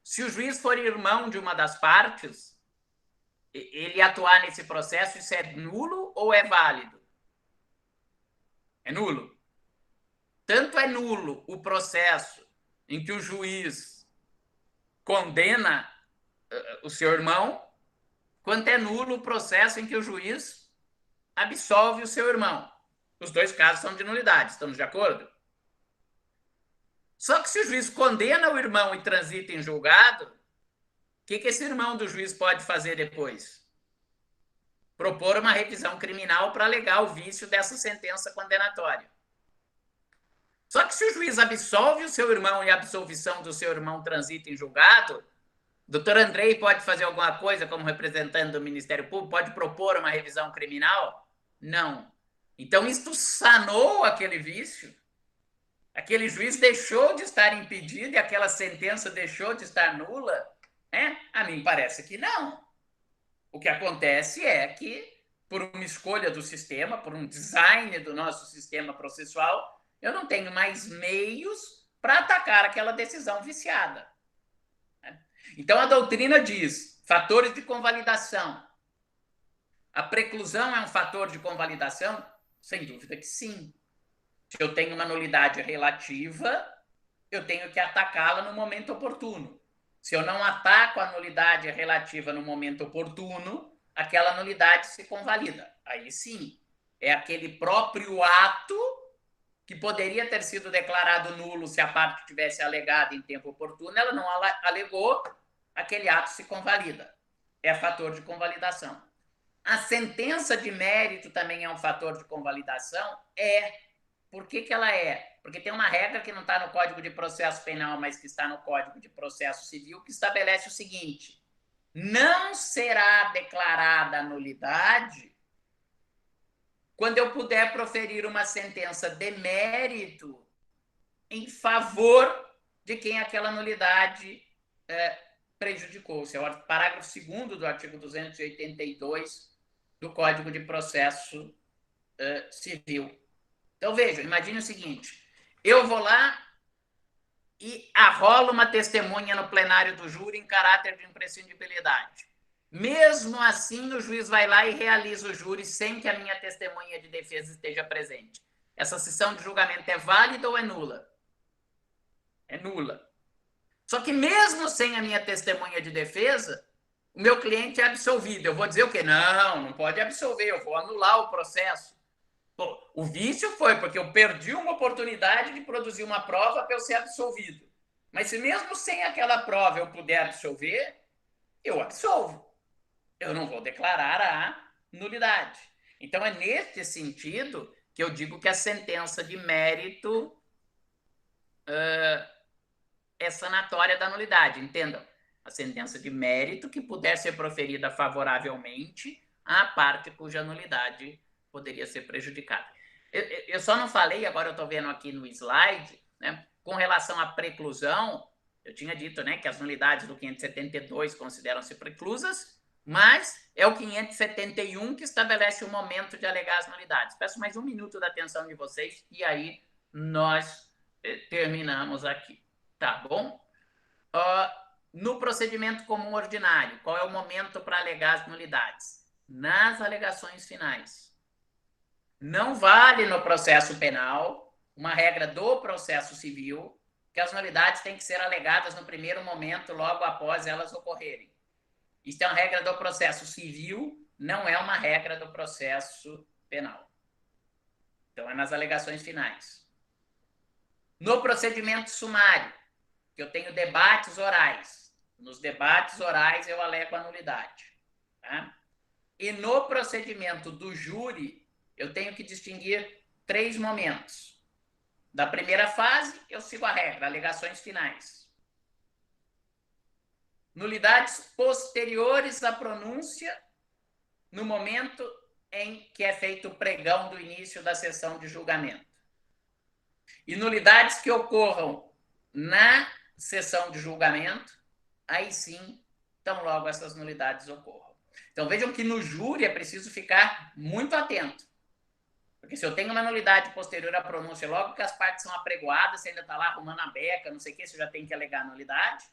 Speaker 1: Se o juiz for irmão de uma das partes, ele atuar nesse processo, isso é nulo ou é válido? É nulo. Tanto é nulo o processo em que o juiz condena o seu irmão, quanto é nulo o processo em que o juiz absolve o seu irmão. Os dois casos são de nulidade, estamos de acordo? Só que se o juiz condena o irmão e transita em julgado, o que esse irmão do juiz pode fazer depois? Propor uma revisão criminal para alegar o vício dessa sentença condenatória. Só que se o juiz absolve o seu irmão e a absolvição do seu irmão transita em julgado, o doutor Andrei pode fazer alguma coisa como representante do Ministério Público? Pode propor uma revisão criminal? Não. Então, isto sanou aquele vício? Aquele juiz deixou de estar impedido e aquela sentença deixou de estar nula? A mim parece que não. O que acontece é que, por uma escolha do sistema, por um design do nosso sistema processual, eu não tenho mais meios para atacar aquela decisão viciada. Então, a doutrina diz: fatores de convalidação. A preclusão é um fator de convalidação? Sem dúvida que sim. Se eu tenho uma nulidade relativa, eu tenho que atacá-la no momento oportuno. Se eu não ataco a nulidade relativa no momento oportuno, aquela nulidade se convalida. Aí sim, é aquele próprio ato que poderia ter sido declarado nulo se a parte tivesse alegado em tempo oportuno, ela não alegou, aquele ato se convalida. É fator de convalidação. A sentença de mérito também é um fator de convalidação? Por que ela é? Porque tem uma regra que não está no Código de Processo Penal, mas que está no Código de Processo Civil, que estabelece o seguinte: não será declarada a nulidade quando eu puder proferir uma sentença de mérito em favor de quem aquela nulidade prejudicou. Esse é o parágrafo 2º do artigo 282 do Código de Processo Civil. Então, veja, imagine o seguinte: eu vou lá e arrolo uma testemunha no plenário do júri em caráter de imprescindibilidade. Mesmo assim, o juiz vai lá e realiza o júri sem que a minha testemunha de defesa esteja presente. Essa sessão de julgamento é válida ou é nula? É nula. Só que mesmo sem a minha testemunha de defesa, o meu cliente é absolvido. Eu vou dizer o quê? Não pode absolver, eu vou anular o processo. Pô, o vício foi porque eu perdi uma oportunidade de produzir uma prova para eu ser absolvido. Mas se mesmo sem aquela prova eu puder absolver, eu absolvo. Eu não vou declarar a nulidade. Então, é nesse sentido que eu digo que a sentença de mérito é sanatória da nulidade, entendam? A sentença de mérito que puder ser proferida favoravelmente à parte cuja nulidade poderia ser prejudicada. Eu só não falei, agora eu estou vendo aqui no slide, né, com relação à preclusão, eu tinha dito, né, que as nulidades do 572 consideram-se preclusas, mas é o 571 que estabelece o momento de alegar as nulidades. Peço mais um minuto da atenção de vocês e aí nós terminamos aqui. Tá bom? No procedimento comum ordinário, qual é o momento para alegar as nulidades? Nas alegações finais. Não vale no processo penal, uma regra do processo civil, que as nulidades têm que ser alegadas no primeiro momento, logo após elas ocorrerem. Isso é uma regra do processo civil, não é uma regra do processo penal. Então, é nas alegações finais. No procedimento sumário, que eu tenho debates orais. Nos debates orais, eu alego a nulidade. Tá? E no procedimento do júri, eu tenho que distinguir 3 momentos. Da primeira fase, eu sigo a regra, alegações finais. Nulidades posteriores à pronúncia, no momento em que é feito o pregão do início da sessão de julgamento. E nulidades que ocorram na sessão de julgamento, aí sim, tão logo essas nulidades ocorram. Então vejam que no júri é preciso ficar muito atento. Porque se eu tenho uma nulidade posterior à pronúncia, logo que as partes são apregoadas, você ainda está lá arrumando a beca, não sei o que, você já tem que alegar a nulidade.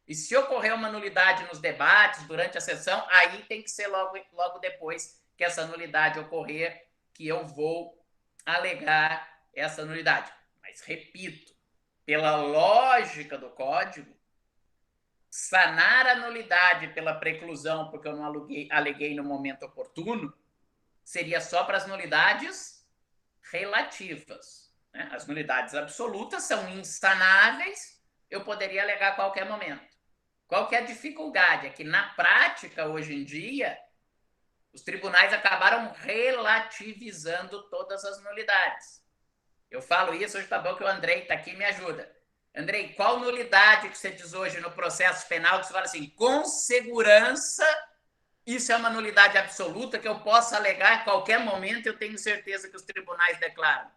Speaker 1: E se ocorrer uma nulidade nos debates, durante a sessão, aí tem que ser logo depois que essa nulidade ocorrer, que eu vou alegar essa nulidade. Mas, repito, pela lógica do código, sanar a nulidade pela preclusão, porque eu não aleguei no momento oportuno, seria só para as nulidades relativas. Né? As nulidades absolutas são insanáveis, eu poderia alegar a qualquer momento. Qual que é a dificuldade? É que, na prática, hoje em dia, os tribunais acabaram relativizando todas as nulidades. Eu falo isso, hoje tá bom que o Andrei está aqui e me ajuda. Andrei, qual nulidade que você diz hoje no processo penal que você fala assim, com segurança, isso é uma nulidade absoluta que eu posso alegar a qualquer momento, eu tenho certeza que os tribunais declaram?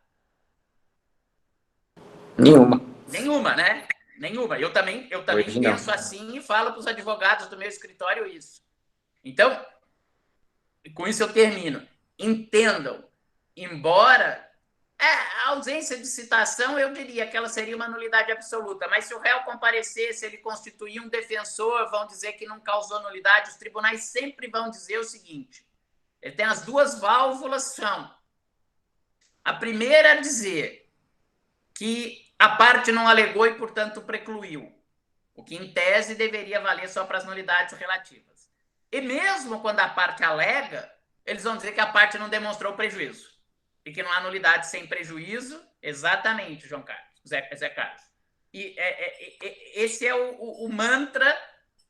Speaker 2: Nenhuma.
Speaker 1: Nenhuma, né? Nenhuma. Eu também penso assim e falo para os advogados do meu escritório isso. Então, com isso eu termino. Entendam, embora a ausência de citação, eu diria que ela seria uma nulidade absoluta, mas se o réu comparecesse, ele constituir um defensor, vão dizer que não causou nulidade, os tribunais sempre vão dizer o seguinte, ele tem as 2 válvulas, são a primeira é dizer que a parte não alegou e, portanto, precluiu, o que, em tese, deveria valer só para as nulidades relativas. E mesmo quando a parte alega, eles vão dizer que a parte não demonstrou prejuízo e que não há nulidade sem prejuízo, exatamente, João Carlos, Zé Carlos. E esse é o mantra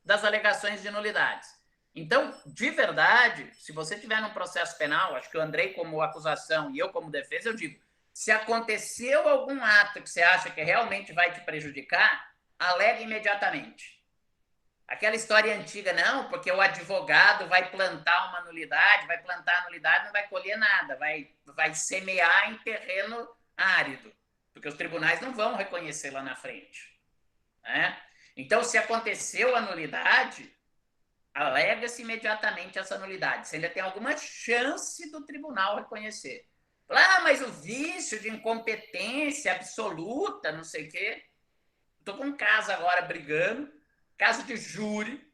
Speaker 1: das alegações de nulidades. Então, de verdade, se você tiver num processo penal, acho que o Andrei como acusação e eu como defesa, eu digo, se aconteceu algum ato que você acha que realmente vai te prejudicar, alega imediatamente. Aquela história antiga, não, porque o advogado vai plantar uma nulidade, vai plantar a nulidade, não vai colher nada, vai semear em terreno árido, porque os tribunais não vão reconhecer lá na frente. Né? Então, se aconteceu a nulidade, alega-se imediatamente essa nulidade. Você ainda tem alguma chance do tribunal reconhecer. Mas o vício de incompetência absoluta, não sei o quê. Estou com um caso agora brigando, caso de júri.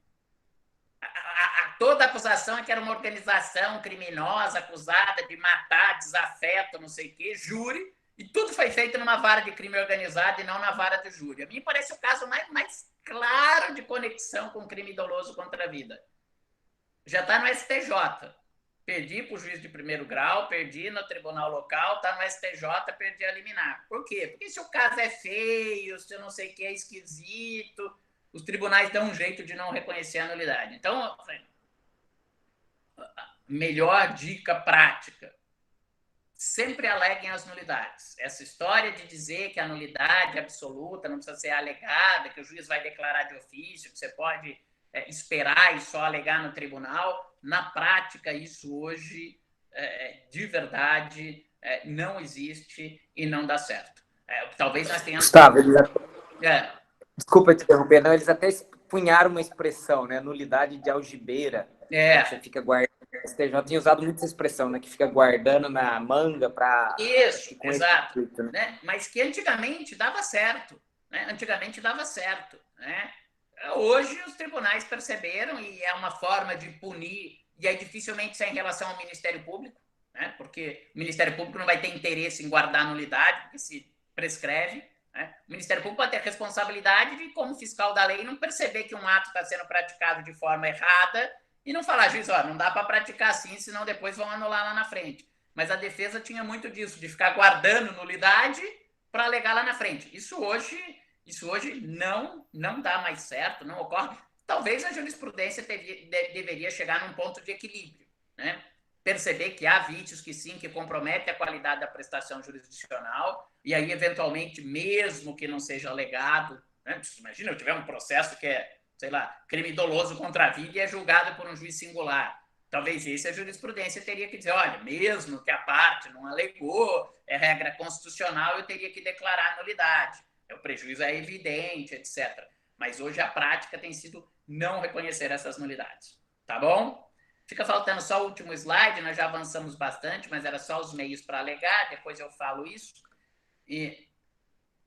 Speaker 1: Toda acusação é que era uma organização criminosa acusada de matar, desafeto, não sei o quê, júri, e tudo foi feito numa vara de crime organizado e não na vara de júri. A mim parece o caso mais claro de conexão com crime doloso contra a vida. Já está no STJ. Perdi para o juiz de primeiro grau, perdi no tribunal local, está no STJ, perdi a liminar. Por quê? Porque se o caso é feio, se eu não sei o que é esquisito, os tribunais dão um jeito de não reconhecer a nulidade. Então, melhor dica prática. sempre aleguem as nulidades. Essa história de dizer que a nulidade absoluta não precisa ser alegada, que o juiz vai declarar de ofício, que você pode esperar e só alegar no tribunal, na prática, isso hoje, de verdade, não existe e não dá certo. Talvez nós tenhamos...
Speaker 2: Gustavo, desculpa te interromper, não, eles até punharam uma expressão, né? Nulidade de algibeira. Você fica guardando. O STJ tinha usado muito essa expressão, né? Que fica guardando na manga para...
Speaker 1: Isso, exato. Efeito, né? Mas que antigamente dava certo. Né? Antigamente dava certo. Né? Hoje os tribunais perceberam e é uma forma de punir, e aí dificilmente isso é em relação ao Ministério Público, né? Porque o Ministério Público não vai ter interesse em guardar a nulidade, porque se prescreve. Né? O Ministério Público vai ter a responsabilidade de, como fiscal da lei, não perceber que um ato está sendo praticado de forma errada e não falar, juiz, ó, não dá para praticar assim, senão depois vão anular lá na frente. Mas a defesa tinha muito disso, de ficar guardando nulidade para alegar lá na frente. Isso hoje não dá mais certo, não ocorre. Talvez a jurisprudência deveria chegar num ponto de equilíbrio, né? Perceber que há vícios que sim, que comprometem a qualidade da prestação jurisdicional, e aí, eventualmente, mesmo que não seja alegado, né? Imagina eu tiver um processo que é, sei lá, crime doloso contra a vida e é julgado por um juiz singular. Talvez isso a jurisprudência teria que dizer, olha, mesmo que a parte não alegou, é regra constitucional, eu teria que declarar nulidade. O prejuízo é evidente, etc. Mas hoje a prática tem sido não reconhecer essas nulidades. Tá bom? Fica faltando só o último slide, nós já avançamos bastante, mas era só os meios para alegar, depois eu falo isso. E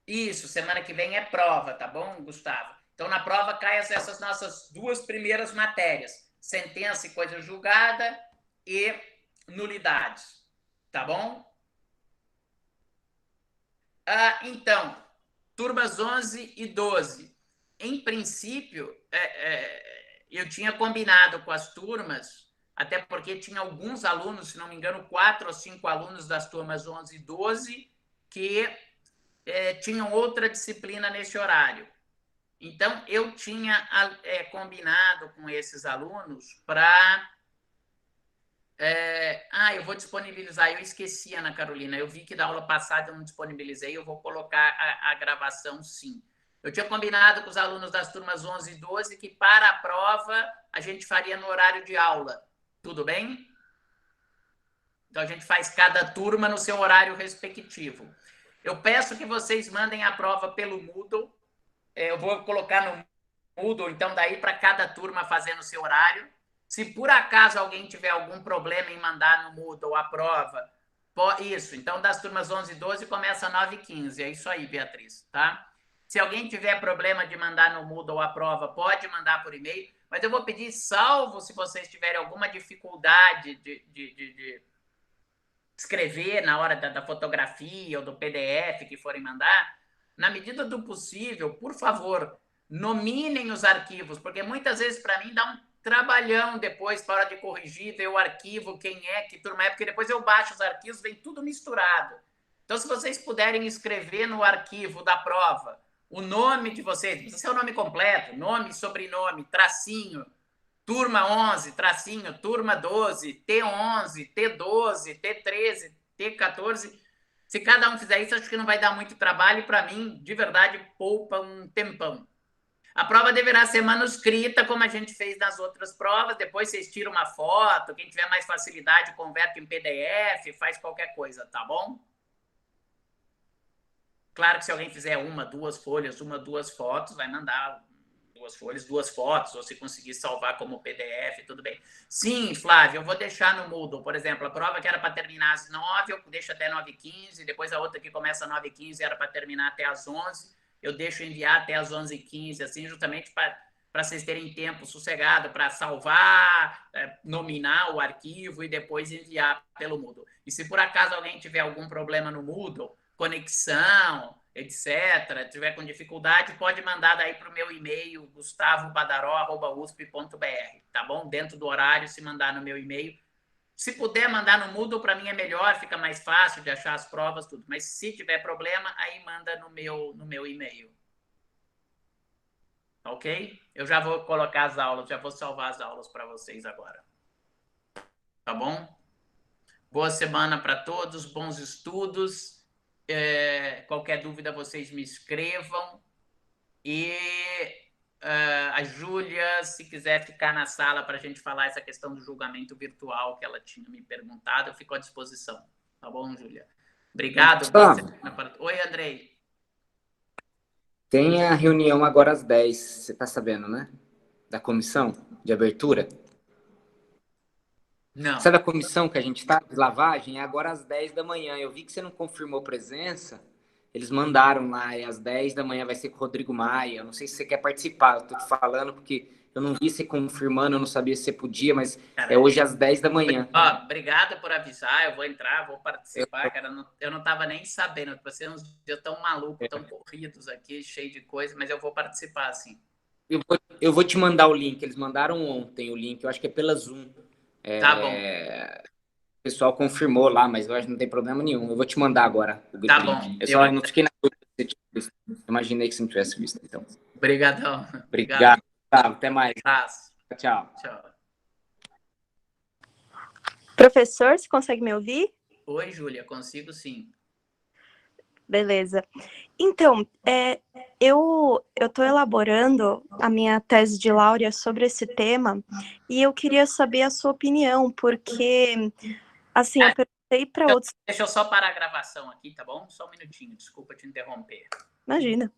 Speaker 1: isso, semana que vem é prova, tá bom, Gustavo? Então, na prova caem essas nossas duas primeiras matérias, sentença e coisa julgada e nulidades, tá bom? Então, turmas 11 e 12. Em princípio, eu tinha combinado com as turmas, até porque tinha alguns alunos, se não me engano, 4 ou 5 alunos das turmas 11 e 12, que tinham outra disciplina nesse horário. Então, eu tinha combinado com esses alunos para... eu vou disponibilizar, eu esqueci, Ana Carolina, eu vi que da aula passada eu não disponibilizei, eu vou colocar a gravação, sim. Eu tinha combinado com os alunos das turmas 11 e 12 que para a prova a gente faria no horário de aula. Tudo bem? Então, a gente faz cada turma no seu horário respectivo. Eu peço que vocês mandem a prova pelo Moodle. Eu vou colocar no Moodle, então, daí para cada turma fazer no seu horário. Se por acaso alguém tiver algum problema em mandar no Moodle a prova, isso. Então, das turmas 11 e 12 começa 9h15. É isso aí, Beatriz, tá? Se alguém tiver problema de mandar no Moodle a prova, pode mandar por e-mail, mas eu vou pedir, salvo se vocês tiverem alguma dificuldade de escrever na hora da fotografia ou do PDF que forem mandar, na medida do possível, por favor, nominem os arquivos, porque muitas vezes para mim dá um trabalhão depois para hora de corrigir, ver o arquivo, quem é, que turma é, porque depois eu baixo os arquivos, vem tudo misturado. Então, se vocês puderem escrever no arquivo da prova o nome de vocês, precisa ser o nome completo, nome, sobrenome, tracinho, turma 11, tracinho, turma 12, T11, T12, T13, T14. Se cada um fizer isso, acho que não vai dar muito trabalho e, para mim, de verdade, poupa um tempão. A prova deverá ser manuscrita, como a gente fez nas outras provas. Depois vocês tiram uma foto. Quem tiver mais facilidade, converte em PDF, faz qualquer coisa, tá bom? Claro que se alguém fizer 1, 2 folhas, 1, 2 fotos, vai mandar 2 folhas, 2 fotos, ou se conseguir salvar como PDF, tudo bem. Sim, Flávio, eu vou deixar no Moodle, por exemplo, a prova que era para terminar às 9, eu deixo até 9h15, depois a outra que começa às 9h15 era para terminar até às 11, eu deixo enviar até às 11h15, assim, justamente para vocês terem tempo sossegado para salvar, nominar o arquivo e depois enviar pelo Moodle. E se por acaso alguém tiver algum problema no Moodle, conexão, etc., tiver com dificuldade, pode mandar daí para o meu e-mail, gustavobadaró@usp.br, tá bom? Dentro do horário, se mandar no meu e-mail. Se puder mandar no Moodle, para mim é melhor, fica mais fácil de achar as provas, tudo. Mas se tiver problema, aí manda no meu e-mail. Ok? Eu já vou colocar as aulas, já vou salvar as aulas para vocês agora. Tá bom? Boa semana para todos, bons estudos. Qualquer dúvida, vocês me escrevam. E a Júlia, se quiser ficar na sala para a gente falar essa questão do julgamento virtual que ela tinha me perguntado, eu fico à disposição. Tá bom, Júlia? Obrigado. Boa semana para... Oi, Andrei.
Speaker 2: Tem a reunião agora às 10, você está sabendo, né? Da comissão de abertura.
Speaker 1: Não.
Speaker 2: Sabe a comissão que a gente está de lavagem? É agora às 10 da manhã. Eu vi que você não confirmou presença. Eles mandaram lá, e às 10 da manhã vai ser com o Rodrigo Maia. Eu não sei se você quer participar, eu tô te falando porque eu não vi você confirmando, eu não sabia se você podia, mas é hoje às 10 da manhã.
Speaker 1: Obrigado por avisar, eu vou entrar, vou participar, cara. Eu não estava nem sabendo, você uns dias tão malucos, tão corridos aqui, cheio de coisa, mas eu vou participar, sim.
Speaker 2: Eu vou te mandar o link, eles mandaram ontem o link, eu acho que é pela Zoom.
Speaker 1: Tá bom.
Speaker 2: O pessoal confirmou lá, mas eu acho que não tem problema nenhum. Eu vou te mandar agora o link.
Speaker 1: Tá bom.
Speaker 2: Eu só não fiquei na dúvida se você tinha visto. Imaginei que você não tivesse visto, então.
Speaker 1: Obrigadão.
Speaker 2: Obrigado. Até mais. Tchau.
Speaker 1: Tchau.
Speaker 4: Professor, você consegue me ouvir?
Speaker 1: Oi, Júlia, consigo sim.
Speaker 4: Beleza. Então, eu estou elaborando a minha tese de laurea sobre esse tema e eu queria saber a sua opinião, porque, assim, eu perguntei para outros...
Speaker 1: Deixa eu só parar a gravação aqui, tá bom? Só um minutinho, desculpa te interromper.
Speaker 4: Imagina.